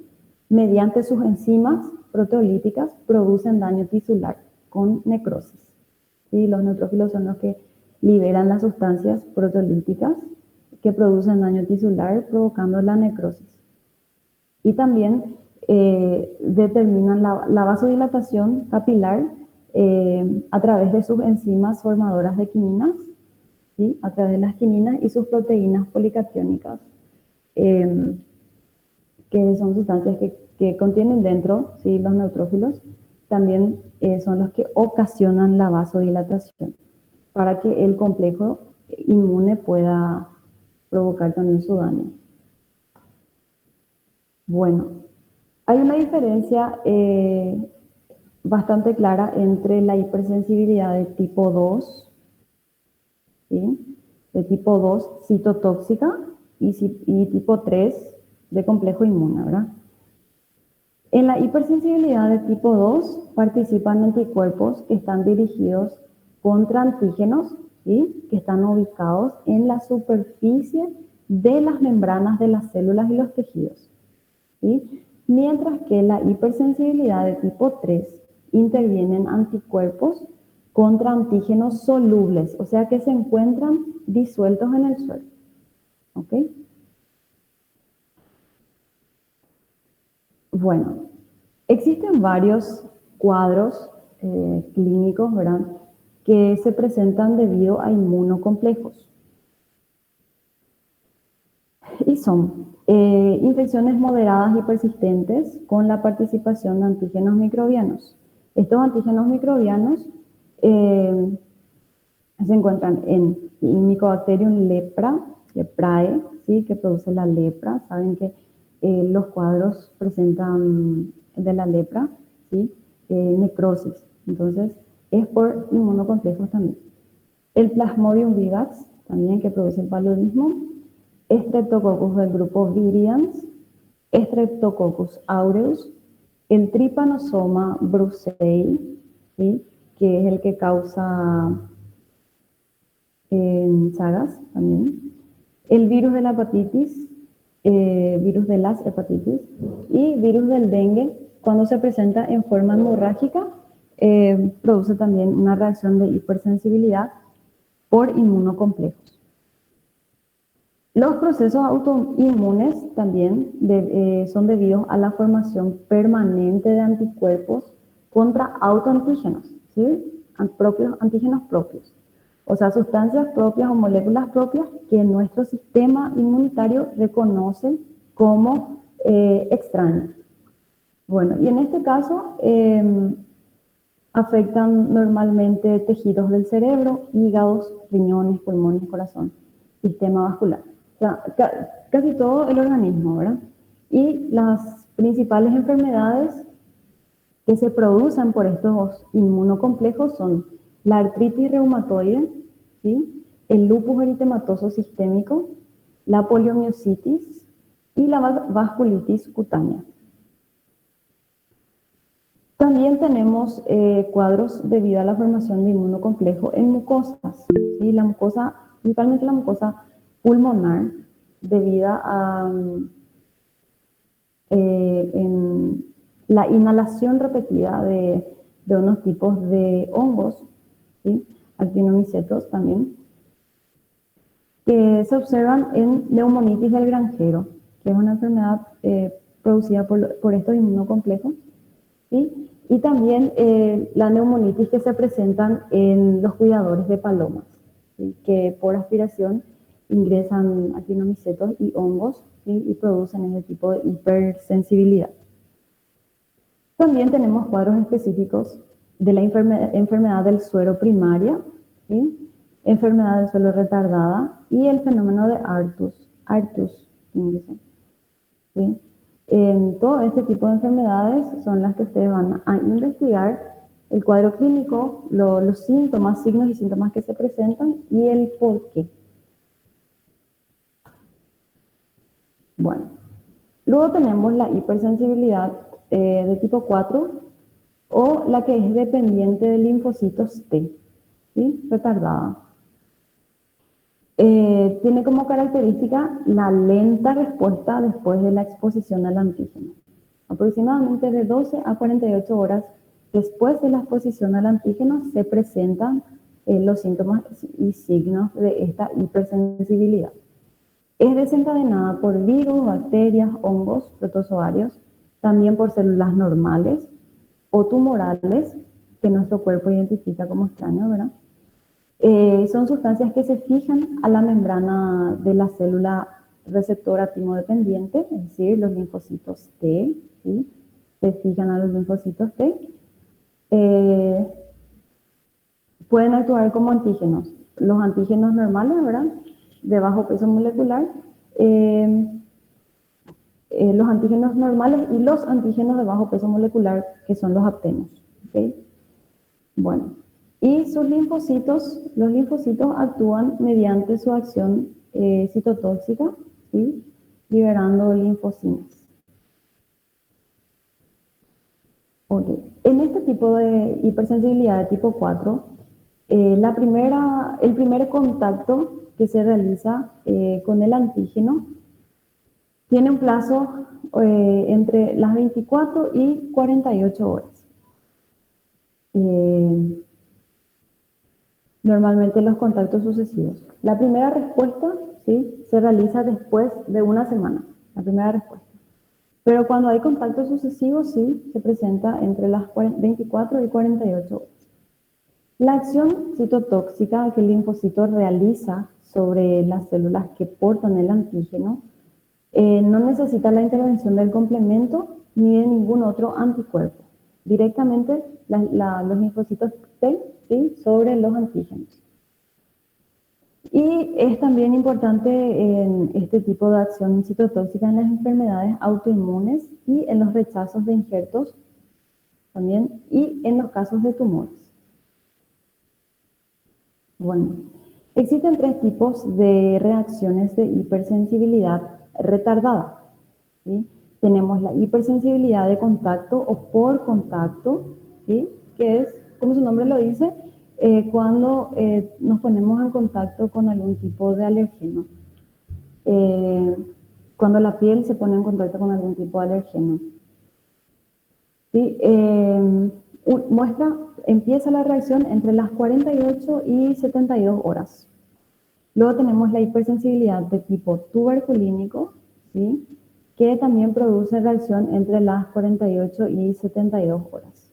mediante sus enzimas proteolíticas, producen daño tisular con necrosis. Y los neutrófilos son los que liberan las sustancias proteolíticas que producen daño tisular, provocando la necrosis. Y también determinan la vasodilatación capilar a través de sus enzimas formadoras de quininas, ¿sí? A través de las quininas y sus proteínas policatiónicas, que son sustancias que contienen dentro, ¿sí? Los neutrófilos, también son los que ocasionan la vasodilatación para que el complejo inmune pueda provocar también su daño. Bueno, hay una diferencia bastante clara entre la hipersensibilidad de tipo 2, ¿sí? De tipo 2 citotóxica y tipo 3 de complejo inmune, ¿verdad? En la hipersensibilidad de tipo 2 participan anticuerpos que están dirigidos contra antígenos, ¿sí? Que están ubicados en la superficie de las membranas de las células y los tejidos, ¿sí? Mientras que la hipersensibilidad de tipo 3 intervienen anticuerpos contra antígenos solubles, o sea que se encuentran disueltos en el suelo. ¿Ok? Bueno, existen varios cuadros clínicos, ¿verdad?, que se presentan debido a inmunocomplejos. Y son infecciones moderadas y persistentes con la participación de antígenos microbianos. Estos antígenos microbianos se encuentran en Mycobacterium leprae, ¿sí? Que produce la lepra. Saben que los cuadros presentan de la lepra, ¿sí? Necrosis. Entonces, es por inmunocomplejos también. El Plasmodium vivax, también, que produce el paludismo. Streptococcus del grupo Virians, Streptococcus aureus, el Trypanosoma brucei, ¿sí? Que es el que causa Chagas también, el virus de la hepatitis, virus de las hepatitis y virus del dengue, cuando se presenta en forma hemorrágica, produce también una reacción de hipersensibilidad por inmunocomplejos. Los procesos autoinmunes también son debidos a la formación permanente de anticuerpos contra autoantígenos, ¿sí? Antígenos propios. O sea, sustancias propias o moléculas propias que nuestro sistema inmunitario reconoce como extrañas. Bueno, y en este caso afectan normalmente tejidos del cerebro, hígados, riñones, pulmones, corazón, sistema vascular. O sea, casi todo el organismo, ¿verdad? Y las principales enfermedades que se producen por estos inmunocomplejos son la artritis reumatoide, ¿sí? El lupus eritematoso sistémico, la poliomielitis y la vasculitis cutánea. También tenemos cuadros debido a la formación de inmunocomplejo en mucosas, ¿sí? La mucosa, principalmente la mucosa pulmonar, debido a en la inhalación repetida de unos tipos de hongos, ¿sí? Actinomycetos también, que se observan en neumonitis del granjero, que es una enfermedad producida por estos inmunocomplejos, ¿sí? Y también la neumonitis que se presentan en los cuidadores de palomas, ¿sí? Que por aspiración ingresan actinomycetos y hongos, ¿sí? Y producen ese tipo de hipersensibilidad. También tenemos cuadros específicos de la enfermedad del suero primaria, ¿sí? Enfermedad del suelo retardada y el fenómeno de Artus, ¿sí? En todo este tipo de enfermedades son las que ustedes van a investigar el cuadro clínico, los síntomas, signos y síntomas que se presentan y el por qué. Bueno, luego tenemos la hipersensibilidad de tipo 4 o la que es dependiente de linfocitos T, ¿sí? Retardada. Tiene como característica la lenta respuesta después de la exposición al antígeno. Aproximadamente de 12 a 48 horas después de la exposición al antígeno se presentan los síntomas y signos de esta hipersensibilidad. Es desencadenada por virus, bacterias, hongos, protozoarios, también por células normales o tumorales que nuestro cuerpo identifica como extraños, ¿verdad? Son sustancias que se fijan a la membrana de la célula receptora timodependiente, es decir, los linfocitos T, ¿sí? Se fijan a los linfocitos T. Pueden actuar como antígenos. Los antígenos normales, ¿verdad? De bajo peso molecular, los antígenos normales y los antígenos de bajo peso molecular, que son los aptenos, ¿okay? Bueno, y sus linfocitos, los linfocitos actúan mediante su acción citotóxica, ¿sí? Liberando linfocinas. Okay. En este tipo de hipersensibilidad de tipo 4, el primer contacto que se realiza con el antígeno tiene un plazo entre las 24 y 48 horas. Normalmente los contactos sucesivos. La primera respuesta, ¿sí? Se realiza después de una semana, la primera respuesta. Pero cuando hay contactos sucesivos, sí, se presenta entre las 24 y 48 horas. La acción citotóxica que el linfocito realiza sobre las células que portan el antígeno no necesita la intervención del complemento ni de ningún otro anticuerpo. Directamente los linfocitos T, ¿sí? Sobre los antígenos. Y es también importante en este tipo de acción citotóxica en las enfermedades autoinmunes y en los rechazos de injertos también y en los casos de tumores. Bueno, Existen tres tipos de reacciones de hipersensibilidad retardada, ¿sí? Tenemos la hipersensibilidad de contacto o por contacto, ¿sí? Que es, como su nombre lo dice, cuando nos ponemos en contacto con algún tipo de alérgeno. Cuando la piel se pone en contacto con algún tipo de alérgeno. ¿Sí? Empieza la reacción entre las 48 y 72 horas. Luego tenemos la hipersensibilidad de tipo tuberculínico, ¿sí? Que también produce reacción entre las 48 y 72 horas.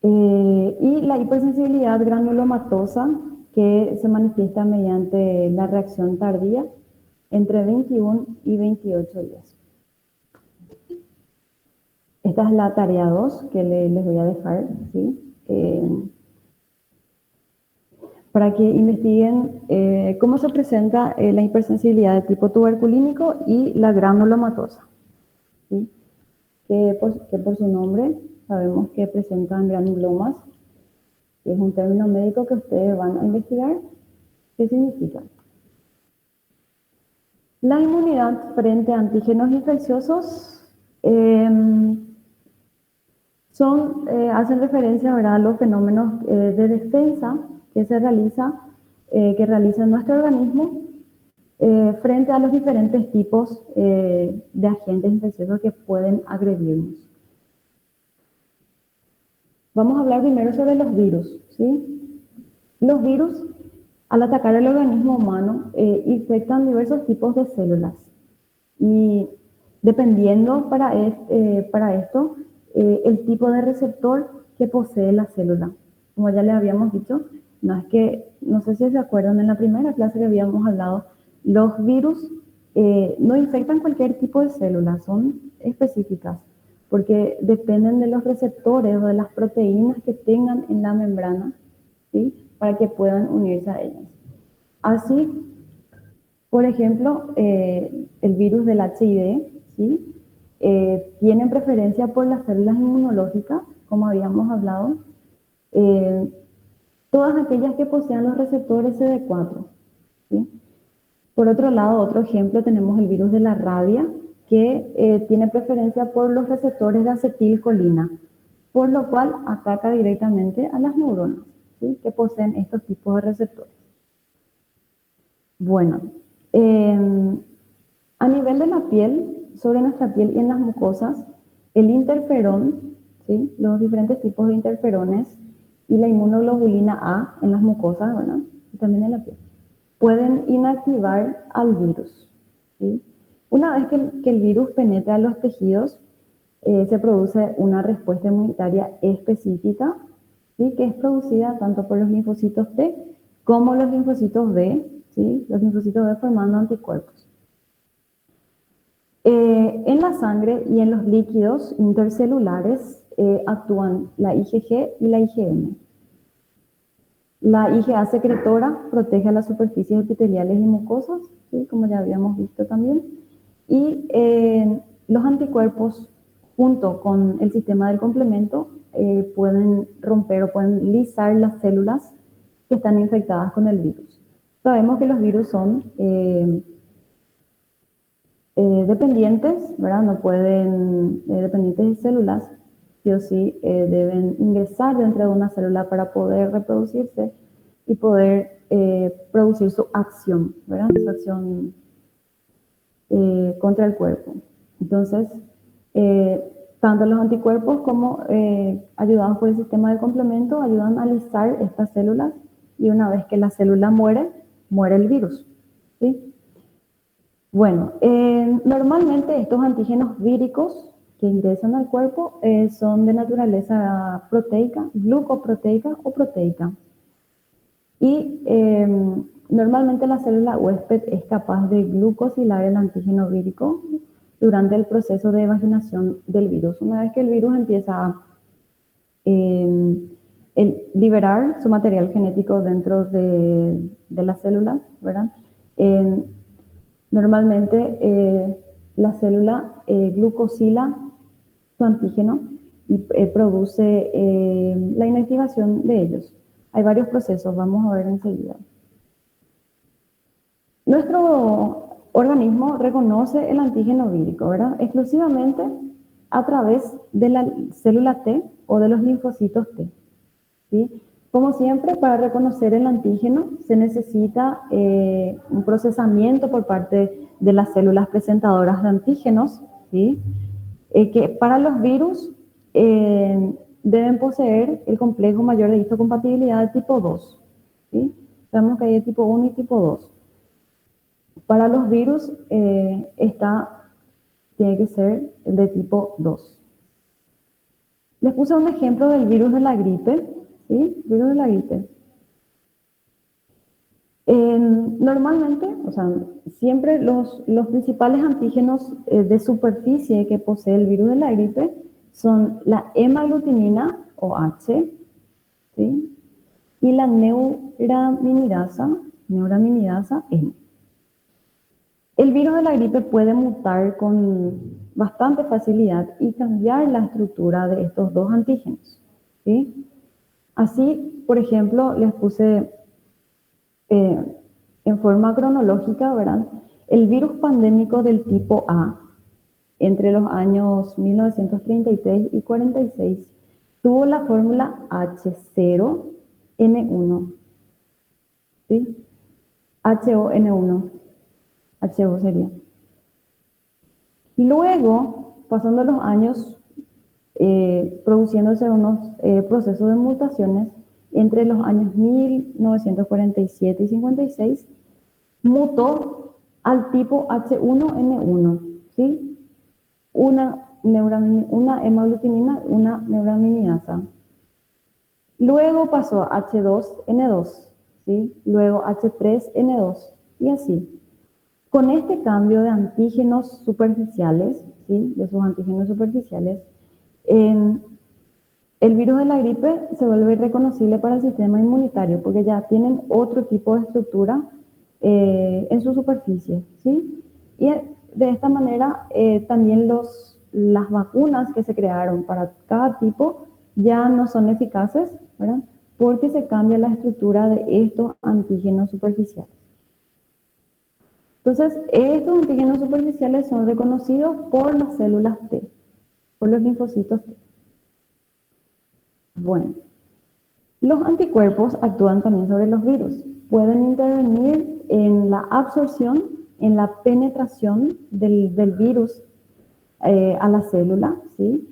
Y la hipersensibilidad granulomatosa, que se manifiesta mediante la reacción tardía entre 21 y 28 días. Esta es la tarea 2 que les voy a dejar, ¿sí? Para que investiguen cómo se presenta la hipersensibilidad de tipo tuberculínico y la granulomatosa, ¿sí? Que por su nombre sabemos que presentan granulomas, que es un término médico que ustedes van a investigar. ¿Qué significa? La inmunidad frente a antígenos infecciosos hacen referencia, ¿verdad?, a los fenómenos de defensa que realiza nuestro organismo frente a los diferentes tipos de agentes infecciosos que pueden agredirnos. Vamos a hablar primero sobre los virus, ¿sí? Los virus, al atacar el organismo humano, infectan diversos tipos de células. Y dependiendo para esto, el tipo de receptor que posee la célula. Como ya le habíamos dicho, no sé si se acuerdan en la primera clase que habíamos hablado, los virus no infectan cualquier tipo de célula, son específicas, porque dependen de los receptores o de las proteínas que tengan en la membrana, ¿sí?, para que puedan unirse a ellas. Así, por ejemplo, el virus del HIV, ¿sí?, tienen preferencia por las células inmunológicas, como habíamos hablado, todas aquellas que posean los receptores CD4, ¿sí? Por otro lado, otro ejemplo, tenemos el virus de la rabia, que tiene preferencia por los receptores de acetilcolina, por lo cual ataca directamente a las neuronas, ¿sí?, que poseen estos tipos de receptores. Bueno, a nivel de la piel, sobre nuestra piel y en las mucosas, el interferón, ¿sí?, los diferentes tipos de interferones y la inmunoglobulina A en las mucosas, ¿verdad?, y también en la piel, pueden inactivar al virus, ¿sí? Una vez que el virus penetra los tejidos, se produce una respuesta inmunitaria específica, ¿sí?, que es producida tanto por los linfocitos T como los linfocitos B, ¿sí?, los linfocitos B formando anticuerpos. En la sangre y en los líquidos intercelulares actúan la IgG y la IgM. La IgA secretora protege a las superficies epiteliales y mucosas, ¿sí?, como ya habíamos visto también. Y los anticuerpos, junto con el sistema del complemento, pueden romper o pueden lisar las células que están infectadas con el virus. Sabemos que los virus son dependientes, ¿verdad? No pueden, dependientes de células, sí o sí deben ingresar dentro de una célula para poder reproducirse y poder producir su acción, ¿verdad? Su acción contra el cuerpo. Entonces, tanto los anticuerpos como ayudados por el sistema de complemento ayudan a alisar estas células, y una vez que la célula muere, muere el virus, ¿sí? Bueno, normalmente estos antígenos víricos que ingresan al cuerpo son de naturaleza proteica, glucoproteica o proteica. Y normalmente la célula huésped es capaz de glucosilar el antígeno vírico durante el proceso de evaginación del virus. Una vez que el virus empieza a liberar su material genético dentro de las células, ¿verdad? Normalmente la célula glucosila su antígeno y produce la inactivación de ellos. Hay varios procesos, vamos a ver enseguida. Nuestro organismo reconoce el antígeno vírico, ¿verdad? Exclusivamente a través de la célula T o de los linfocitos T, ¿sí? Como siempre, para reconocer el antígeno se necesita un procesamiento por parte de las células presentadoras de antígenos, ¿sí? Que para los virus deben poseer el complejo mayor de histocompatibilidad de tipo 2, ¿sí? Sabemos que hay de tipo 1 y tipo 2. Para los virus tiene que ser el de tipo 2. Les puse un ejemplo del virus de la gripe, ¿sí? Virus de la gripe. Normalmente, o sea, siempre los principales antígenos de superficie que posee el virus de la gripe son la hemaglutinina o H, ¿sí? Y la neuraminidasa N. El virus de la gripe puede mutar con bastante facilidad y cambiar la estructura de estos dos antígenos, ¿sí? Así, por ejemplo, les puse en forma cronológica, ¿verdad? El virus pandémico del tipo A, entre los años 1933 y 46, tuvo la fórmula H0N1, ¿sí? HON1, HO sería. Luego, pasando los años, produciéndose unos procesos de mutaciones, entre los años 1947 y 56, mutó al tipo H1N1, ¿sí? Una hemaglutinina, una neuraminidasa. Luego pasó a H2N2, ¿sí? Luego H3N2, y así. Con este cambio de antígenos superficiales, ¿sí? De sus antígenos superficiales, el virus de la gripe se vuelve reconocible para el sistema inmunitario porque ya tienen otro tipo de estructura en su superficie, ¿sí? Y de esta manera también las vacunas que se crearon para cada tipo ya no son eficaces, ¿verdad? Porque se cambia la estructura de estos antígenos superficiales. Entonces, estos antígenos superficiales son reconocidos por las células T, por los linfocitos T. Bueno, los anticuerpos actúan también sobre los virus. Pueden intervenir en la absorción, en la penetración del virus a la célula, ¿sí?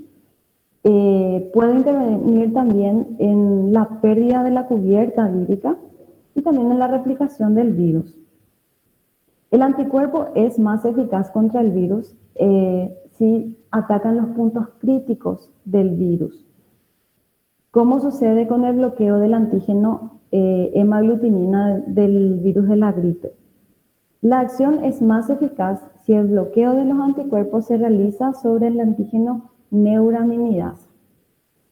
Puede intervenir también en la pérdida de la cubierta vírica y también en la replicación del virus. El anticuerpo es más eficaz contra el virus si atacan los puntos críticos del virus. ¿Cómo sucede con el bloqueo del antígeno hemaglutinina del virus de la gripe? La acción es más eficaz si el bloqueo de los anticuerpos se realiza sobre el antígeno neuraminidasa.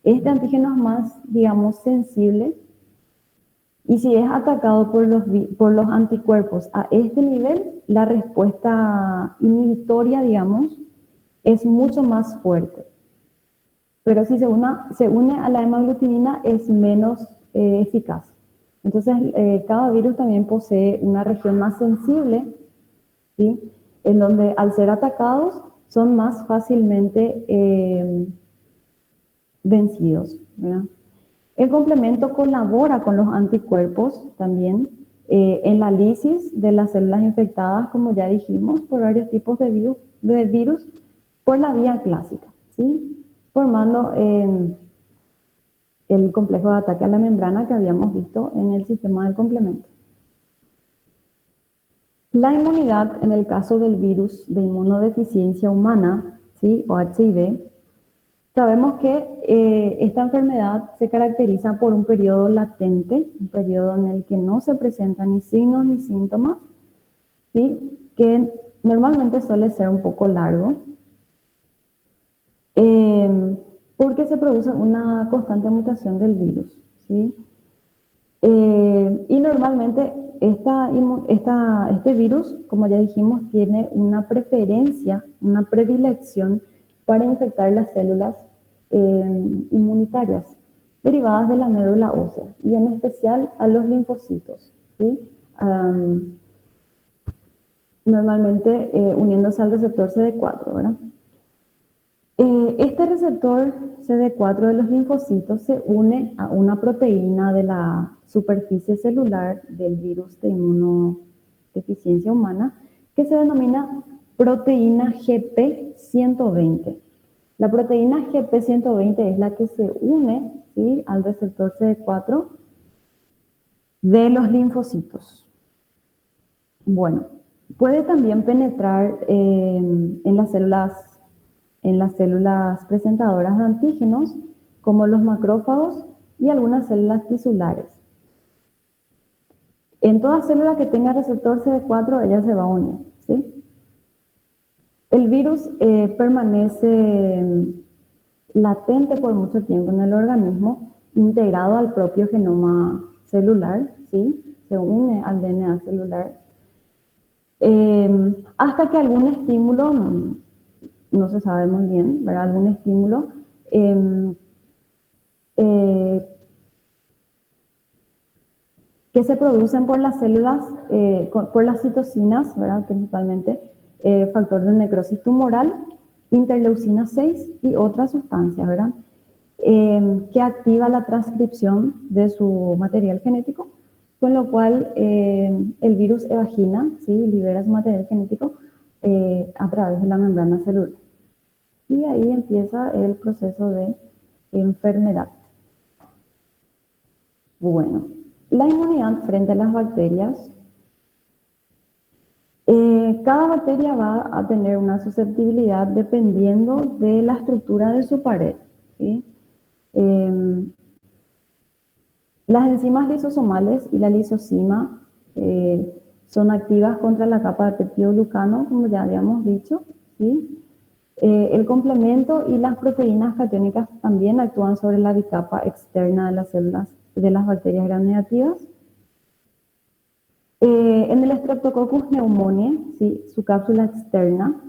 Este antígeno es más, digamos, sensible, y si es atacado por los anticuerpos a este nivel, la respuesta inhibitoria, digamos, es mucho más fuerte. Pero si se une a la hemaglutinina, es menos eficaz. Entonces, cada virus también posee una región más sensible, ¿sí? En donde al ser atacados son más fácilmente vencidos, ¿verdad? El complemento colabora con los anticuerpos también en la lisis de las células infectadas, como ya dijimos, por varios tipos de virus por la vía clásica, ¿sí? Formando el complejo de ataque a la membrana que habíamos visto en el sistema del complemento. La inmunidad, en el caso del virus de inmunodeficiencia humana, ¿sí? O HIV, sabemos que esta enfermedad se caracteriza por un periodo latente, un periodo en el que no se presentan ni signos ni síntomas, ¿sí? Que normalmente suele ser un poco largo, porque se produce una constante mutación del virus, ¿sí? Y normalmente este virus, como ya dijimos, tiene una preferencia, una predilección para infectar las células inmunitarias. derivadas de la médula ósea, y en especial a los linfocitos, ¿sí? Normalmente uniéndose al receptor CD4, ¿verdad? Este receptor CD4 de los linfocitos se une a una proteína de la superficie celular del virus de inmunodeficiencia humana que se denomina proteína GP120. La proteína GP120 es la que se une, ¿sí?, al receptor CD4 de los linfocitos. Bueno, puede también penetrar en las células presentadoras de antígenos, como los macrófagos y algunas células tisulares. En toda célula que tenga receptor CD4, ella se va a unir, ¿sí? El virus permanece latente por mucho tiempo en el organismo, integrado al propio genoma celular, ¿sí? Se une al DNA celular, hasta que algún estímulo, no se sabe muy bien, ¿verdad? Algún estímulo que se producen por las células, por las citocinas, ¿verdad? Principalmente, factor de necrosis tumoral, interleucina 6 y otras sustancias, ¿verdad? Que activa la transcripción de su material genético, con lo cual el virus evagina, ¿sí?, libera su material genético a través de la membrana celular. Y ahí empieza el proceso de enfermedad. Bueno, la inmunidad frente a las bacterias. Cada bacteria va a tener una susceptibilidad dependiendo de la estructura de su pared, ¿sí? Las enzimas lisosomales y la lisosima son activas contra la capa de peptidoglucano, como ya habíamos dicho, ¿sí? El complemento y las proteínas catiónicas también actúan sobre la bicapa externa de las células de las bacterias gram negativas. En el Streptococcus pneumoniae, ¿sí?, su cápsula externa,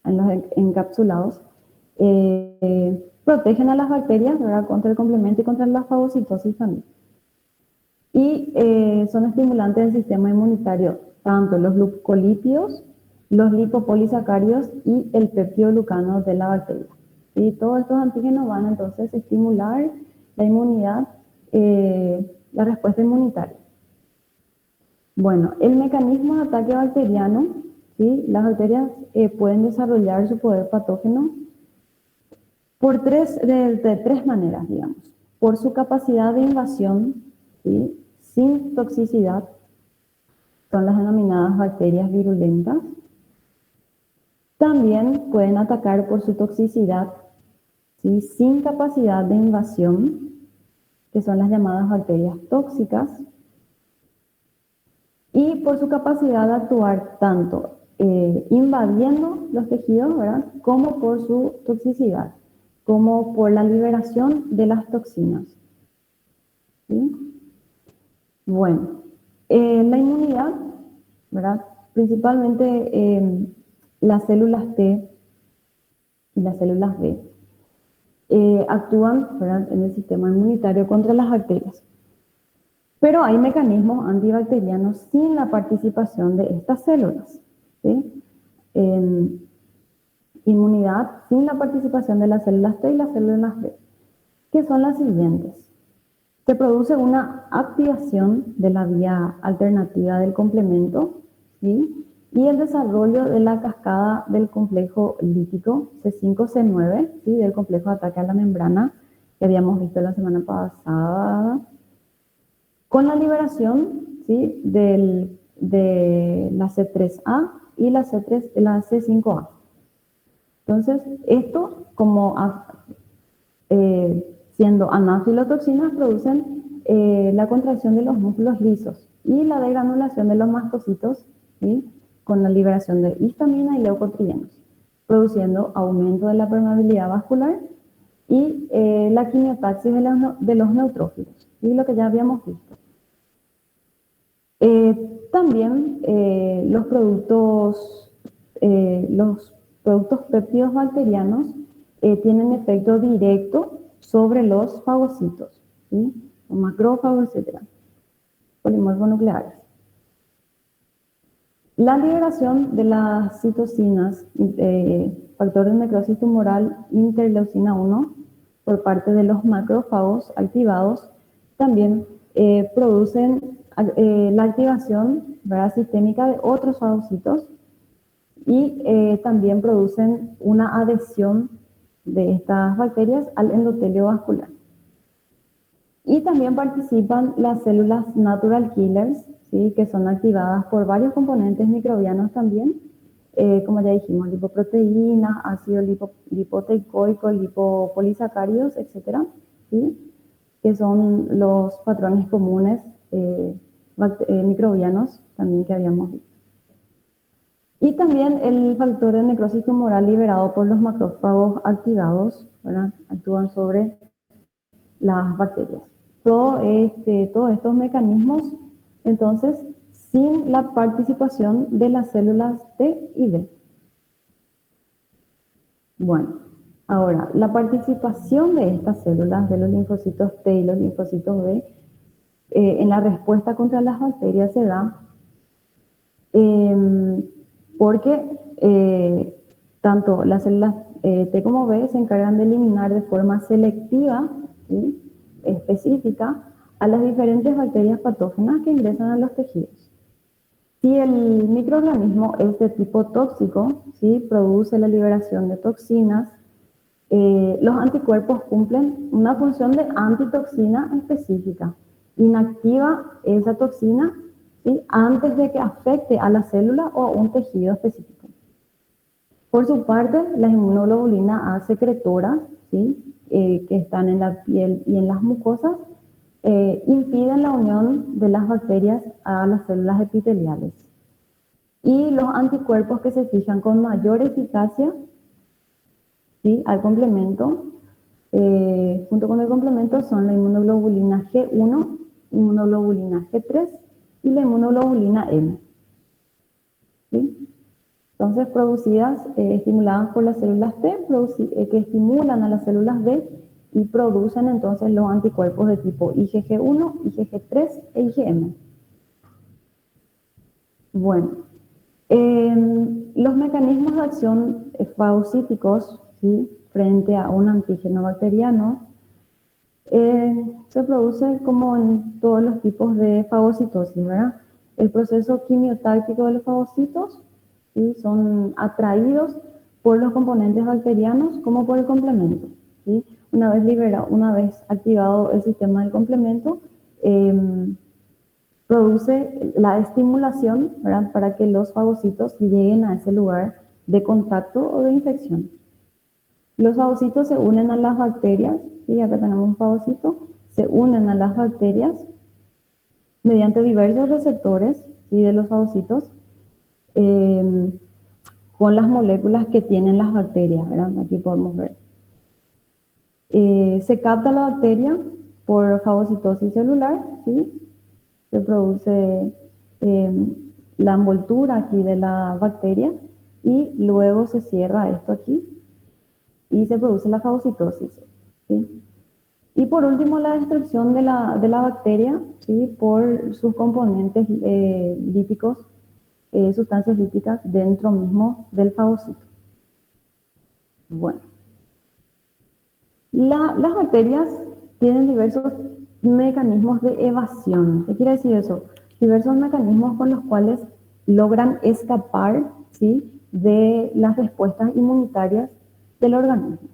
en los encapsulados, protegen a las bacterias, ¿verdad?, contra el complemento y contra la fagocitosis también. Y son estimulantes del sistema inmunitario, tanto los glucolípidos, los lipopolisacáridos y el peptidoglucano de la bacteria. Y todos estos antígenos van entonces a estimular la inmunidad, la respuesta inmunitaria. Bueno, el mecanismo de ataque bacteriano, ¿sí? Las bacterias pueden desarrollar su poder patógeno de tres maneras, digamos. Por su capacidad de invasión, ¿sí?, sin toxicidad, son las denominadas bacterias virulentas. También pueden atacar por su toxicidad, ¿sí?, sin capacidad de invasión, que son las llamadas bacterias tóxicas. Y por su capacidad de actuar tanto invadiendo los tejidos, ¿verdad?, como por su toxicidad, como por la liberación de las toxinas, ¿sí? Bueno, la inmunidad, ¿verdad?, principalmente las células T y las células B actúan, ¿verdad?, en el sistema inmunitario contra las bacterias. Pero hay mecanismos antibacterianos sin la participación de estas células, ¿sí? Inmunidad sin la participación de las células T y las células B, que son las siguientes. Se produce una activación de la vía alternativa del complemento, ¿sí?, y el desarrollo de la cascada del complejo lítico C5-C9, ¿sí?, del complejo de ataque a la membrana que habíamos visto la semana pasada, con la liberación, ¿sí?, de la C3A y la C5A. Entonces, esto, como siendo anafilotoxinas, producen la contracción de los músculos lisos y la degranulación de los mastocitos, ¿sí?, con la liberación de histamina y leucotrienos, produciendo aumento de la permeabilidad vascular y la quimiotaxis de los neutrófilos, y lo que ya habíamos visto. También los productos péptidos bacterianos tienen efecto directo sobre los fagocitos, ¿sí? Los macrófagos, etc. Polimorfos nucleares. La liberación de las citocinas, factor de necrosis tumoral interleucina 1, por parte de los macrófagos activados, también producen la activación, ¿verdad?, sistémica de otros fagocitos y también producen una adhesión de estas bacterias al endotelio vascular. Y también participan las células natural killers, ¿sí?, que son activadas por varios componentes microbianos también, como ya dijimos, lipoproteínas, ácido lipoteicoico, lipopolisacáridos, etc., ¿sí?, que son los patrones comunes microbianos también que habíamos visto. Y también el factor de necrosis tumoral liberado por los macrófagos activados, ¿verdad?, actúan sobre las bacterias. Todos estos mecanismos, entonces, sin la participación de las células T y B. Bueno, ahora, la participación de estas células, de los linfocitos T y los linfocitos B, en la respuesta contra las bacterias se da porque tanto las células T como B se encargan de eliminar de forma selectiva, ¿sí?, específica, a las diferentes bacterias patógenas que ingresan a los tejidos. Si el microorganismo es de tipo tóxico, ¿sí?, produce la liberación de toxinas, los anticuerpos cumplen una función de antitoxina específica. Inactiva esa toxina, ¿sí?, antes de que afecte a la célula o a un tejido específico. Por su parte, las inmunoglobulinas A secretoras, ¿sí?, que están en la piel y en las mucosas, impiden la unión de las bacterias a las células epiteliales. Y los anticuerpos que se fijan con mayor eficacia, ¿sí?, al complemento, junto con el complemento, son la inmunoglobulina G1, inmunoglobulina G3 y la inmunoglobulina M. ¿Sí? Entonces, estimuladas por las células T, que estimulan a las células B y producen entonces los anticuerpos de tipo IgG1, IgG3 e IgM. Bueno, los mecanismos de acción fagocíticos, ¿sí?, frente a un antígeno bacteriano se produce como en todos los tipos de fagocitosis, ¿verdad? El proceso quimiotáctico de los fagocitos, ¿sí?, son atraídos por los componentes bacterianos como por el complemento, ¿sí? Una vez activado el sistema del complemento, produce la estimulación, ¿verdad?, para que los fagocitos lleguen a ese lugar de contacto o de infección. Los fagocitos se unen a las bacterias, ¿sí?, acá tenemos un fagocito, se unen a las bacterias mediante diversos receptores, ¿sí?, de los fagocitos, con las moléculas que tienen las bacterias, ¿verdad? Aquí podemos ver. Se capta la bacteria por fagocitosis celular, ¿sí? Se produce la envoltura aquí de la bacteria y luego se cierra esto aquí y se produce la fagocitosis, ¿sí? Y por último, la destrucción de la bacteria, ¿sí?, por sus componentes líticos, sustancias líticas dentro mismo del fagocito. Bueno, las bacterias tienen diversos mecanismos de evasión. ¿Qué quiere decir eso? Diversos mecanismos con los cuales logran escapar, ¿sí?, de las respuestas inmunitarias del organismo.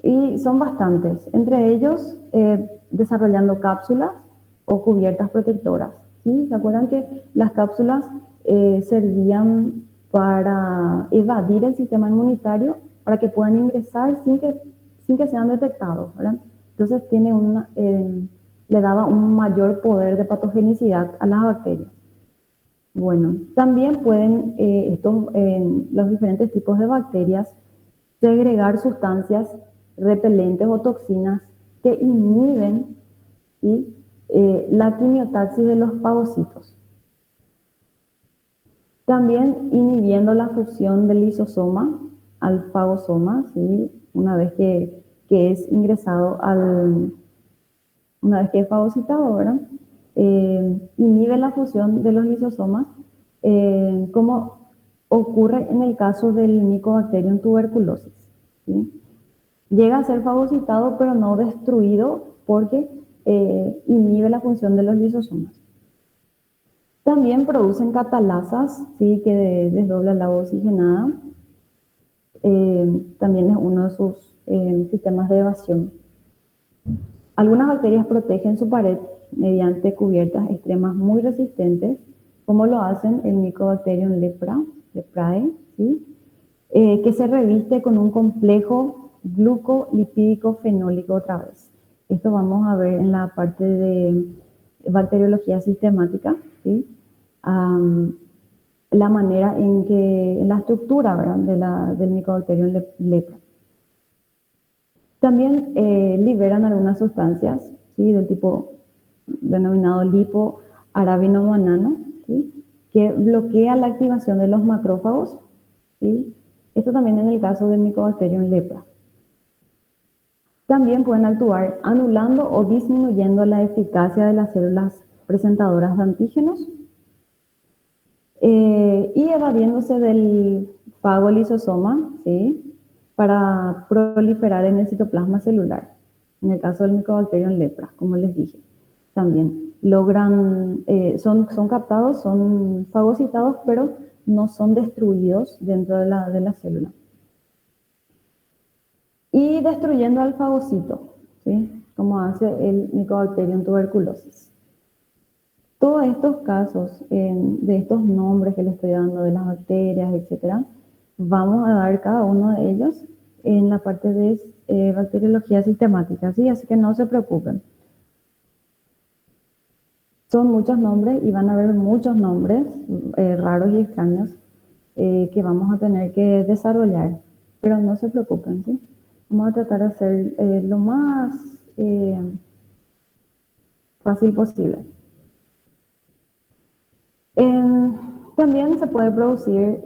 Y son bastantes, entre ellos desarrollando cápsulas o cubiertas protectoras, ¿sí? ¿Se acuerdan que las cápsulas servían para evadir el sistema inmunitario, para que puedan ingresar sin que sean detectados, ¿verdad? Entonces le daba un mayor poder de patogenicidad a las bacterias. Bueno, también pueden los diferentes tipos de bacterias segregar sustancias repelentes o toxinas que inhiben, ¿sí?, la quimiotaxis de los fagocitos. También inhibiendo la fusión del lisosoma al fagosoma, ¿sí? Una vez que que es ingresado una vez que es fagocitado, ¿verdad? Inhibe la fusión de los lisosomas, como ocurre en el caso del Mycobacterium tuberculosis, ¿sí? Llega a ser fagocitado, pero no destruido, porque inhibe la función de los lisosomas. También producen catalasas, ¿sí? Que desdobla el agua oxigenada. También es uno de sus sistemas de evasión. Algunas bacterias protegen su pared mediante cubiertas extremas muy resistentes, como lo hacen el Mycobacterium leprae, ¿sí? Que se reviste con un complejo glucolipídico fenólico otra vez. Esto vamos a ver en la parte de bacteriología sistemática, ¿sí? La manera en que, la estructura, ¿verdad? del Mycobacterium lepra. También liberan algunas sustancias, ¿sí? Del tipo denominado lipoarabinomanano, ¿sí? Que bloquea la activación de los macrófagos, ¿sí? Esto también en el caso del Mycobacterium lepra. También pueden actuar anulando o disminuyendo la eficacia de las células presentadoras de antígenos, y evadiéndose del fagolisosoma, ¿sí? Para proliferar en el citoplasma celular. En el caso del Mycobacterium lepra, como les dije, también logran, son captados, son fagocitados, pero no son destruidos dentro de la célula. Y destruyendo al fagocito, ¿sí? Como hace el Mycobacterium tuberculosis. Todos estos casos, de estos nombres que les estoy dando, de las bacterias, etcétera, vamos a dar cada uno de ellos en la parte de bacteriología sistemática, ¿sí? Así que no se preocupen. Son muchos nombres y van a haber muchos nombres raros y extraños que vamos a tener que desarrollar, pero no se preocupen, ¿sí? Vamos a tratar de hacer lo más fácil posible. También se puede producir,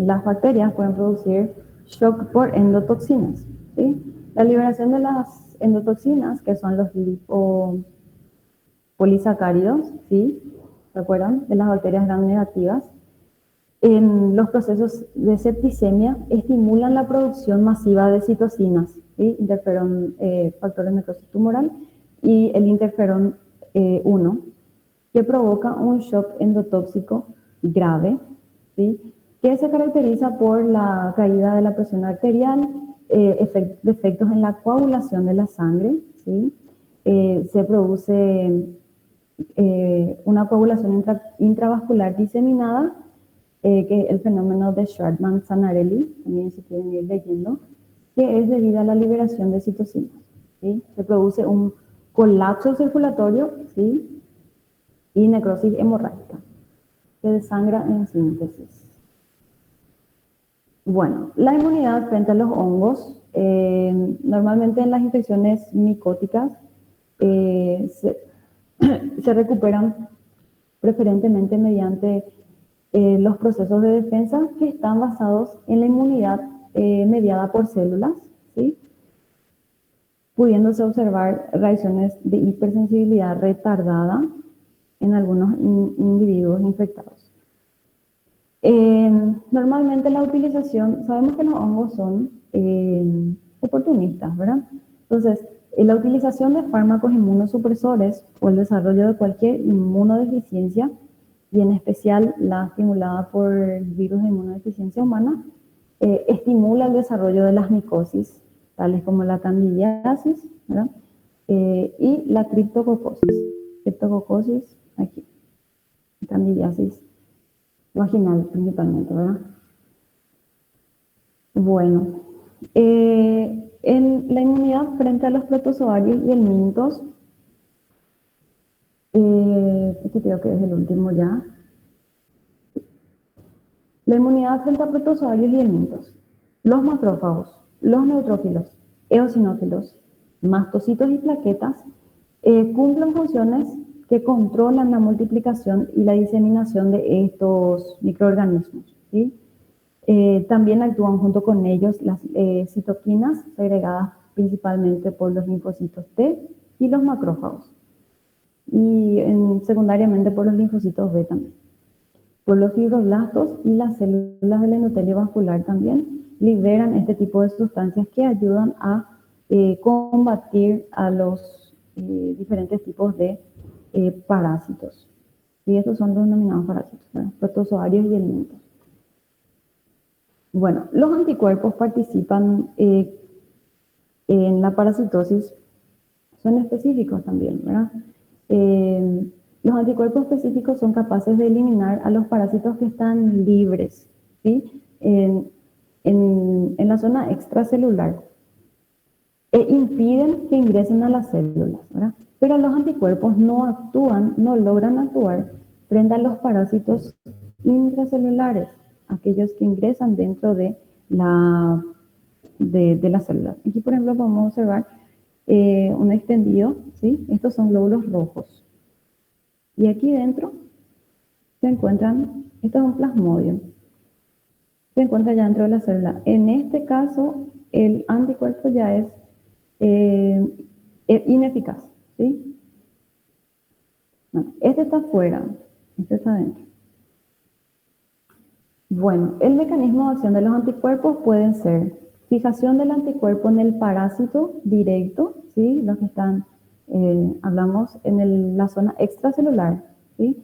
las bacterias pueden producir shock por endotoxinas, ¿sí? La liberación de las endotoxinas, que son los lipopolisacáridos, ¿sí? ¿Se acuerdan? De las bacterias gram negativas. En los procesos de septicemia estimulan la producción masiva de citocinas, ¿sí? Interferón, factor de necrosis tumoral, y el interferón 1, que provoca un shock endotóxico grave, ¿sí? Que se caracteriza por la caída de la presión arterial, defectos en la coagulación de la sangre, ¿sí? Se produce una coagulación intravascular diseminada, que es el fenómeno de Shardman-Zanarelli, también se quieren ir leyendo, que es debido a la liberación de citocinas, ¿sí? Se produce un colapso circulatorio, ¿sí? Y necrosis hemorrágica, se desangra en síntesis. Bueno, la inmunidad frente a los hongos, normalmente en las infecciones micóticas se recuperan preferentemente mediante los procesos de defensa que están basados en la inmunidad mediada por células, ¿sí? Pudiéndose observar reacciones de hipersensibilidad retardada en algunos individuos infectados. Normalmente la utilización, sabemos que los hongos son oportunistas, ¿verdad? Entonces, la utilización de fármacos inmunosupresores o el desarrollo de cualquier inmunodeficiencia, y en especial la estimulada por el virus de inmunodeficiencia humana, estimula el desarrollo de las micosis, tales como la candidiasis, ¿verdad? Y la criptococosis. Criptococosis, aquí, candidiasis vaginal principalmente, ¿verdad? Bueno, en la inmunidad frente a los protozoarios y helmintos, este creo que es el último ya. La inmunidad frente a protozoarios y helmintos. Los macrófagos, los neutrófilos, eosinófilos, mastocitos y plaquetas cumplen funciones que controlan la multiplicación y la diseminación de estos microorganismos, ¿sí? También actúan junto con ellos las citoquinas segregadas principalmente por los linfocitos T y los macrófagos. Y secundariamente por los linfocitos B también. Por los fibroblastos y las células del endotelio vascular también liberan este tipo de sustancias que ayudan a combatir a los diferentes tipos de parásitos. Y estos son los denominados parásitos, protozoarios y elementos. Bueno, los anticuerpos participan en la parasitosis, son específicos también, ¿verdad? Los anticuerpos específicos son capaces de eliminar a los parásitos que están libres, ¿sí? En la zona extracelular e impiden que ingresen a las células, ¿verdad? Pero los anticuerpos no logran actuar frente a los parásitos intracelulares, aquellos que ingresan dentro de las células. Aquí, por ejemplo, podemos observar un extendido, ¿sí? Estos son glóbulos rojos. Y aquí dentro se encuentran, esto es un plasmodium, se encuentra ya dentro de la célula. En este caso, el anticuerpo ya es ineficaz, ¿sí? Bueno, este está afuera, este está adentro. Bueno, el mecanismo de acción de los anticuerpos pueden ser fijación del anticuerpo en el parásito directo, ¿sí? Los que están, hablamos en la zona extracelular, ¿sí?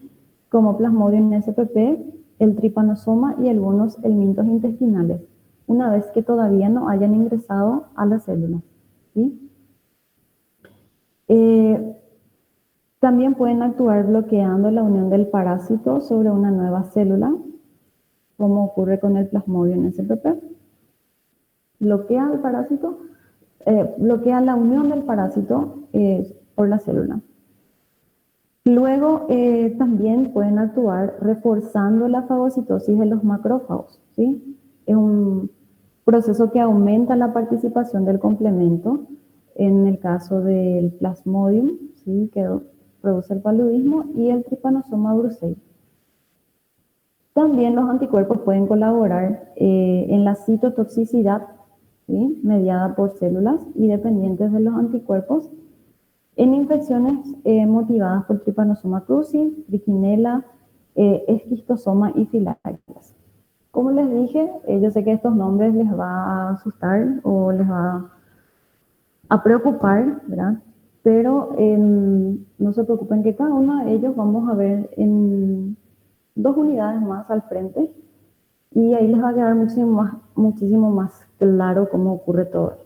Como Plasmodium spp, el tripanosoma y algunos helmintos intestinales, una vez que todavía no hayan ingresado a las células, ¿sí? También pueden actuar bloqueando la unión del parásito sobre una nueva célula, como ocurre con el Plasmodium spp. Bloquea el parásito, bloquea la unión del parásito por la célula. Luego también pueden actuar reforzando la fagocitosis de los macrófagos, ¿sí? Es un proceso que aumenta la participación del complemento en el caso del Plasmodium, ¿sí? Que produce el paludismo, y el Trypanosoma brucei. También los anticuerpos pueden colaborar en la citotoxicidad, ¿sí? Mediada por células y dependientes de los anticuerpos en infecciones motivadas por Trypanosoma cruzi, Trichinella, esquistosoma y filarias. Como les dije, yo sé que estos nombres les va a asustar o les va a preocupar, ¿verdad? Pero no se preocupen que cada uno de ellos vamos a ver en 2 unidades más al frente y ahí les va a quedar muchísimo más claro cómo ocurre todo esto.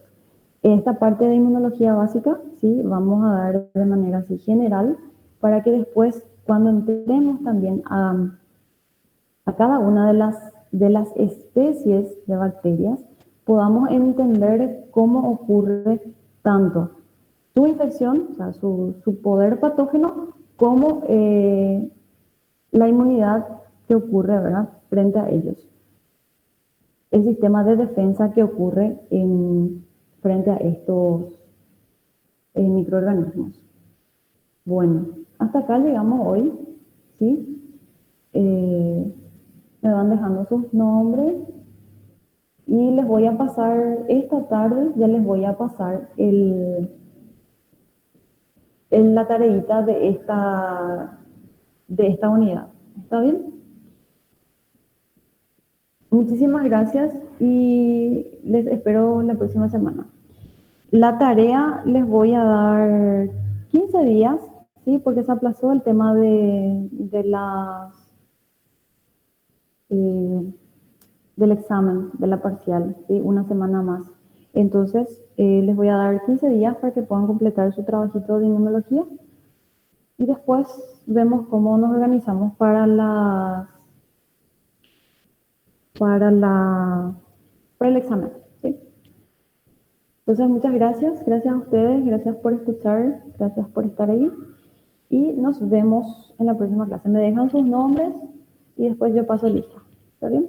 Esta parte de inmunología básica, sí, vamos a dar de manera así general para que después, cuando entremos también a cada una de las especies de bacterias, podamos entender cómo ocurre tanto su infección, o sea, su poder patógeno, como la inmunidad que ocurre, ¿verdad?, frente a ellos. El sistema de defensa que ocurre frente a estos microorganismos. Bueno, hasta acá llegamos hoy, ¿sí? Me van dejando sus nombres y les voy a pasar, esta tarde ya les voy a pasar la tareita de esta unidad. ¿Está bien? Muchísimas gracias y les espero la próxima semana. La tarea les voy a dar 15 días, ¿sí? Porque se aplazó el tema del examen, de la parcial, ¿sí? Una semana más. Entonces, les voy a dar 15 días para que puedan completar su trabajito de inmunología y después vemos cómo nos organizamos para el examen, ¿sí? Entonces, muchas gracias a ustedes, gracias por escuchar, gracias por estar ahí y nos vemos en la próxima clase. Me dejan sus nombres y después yo paso lista. ¿Está bien?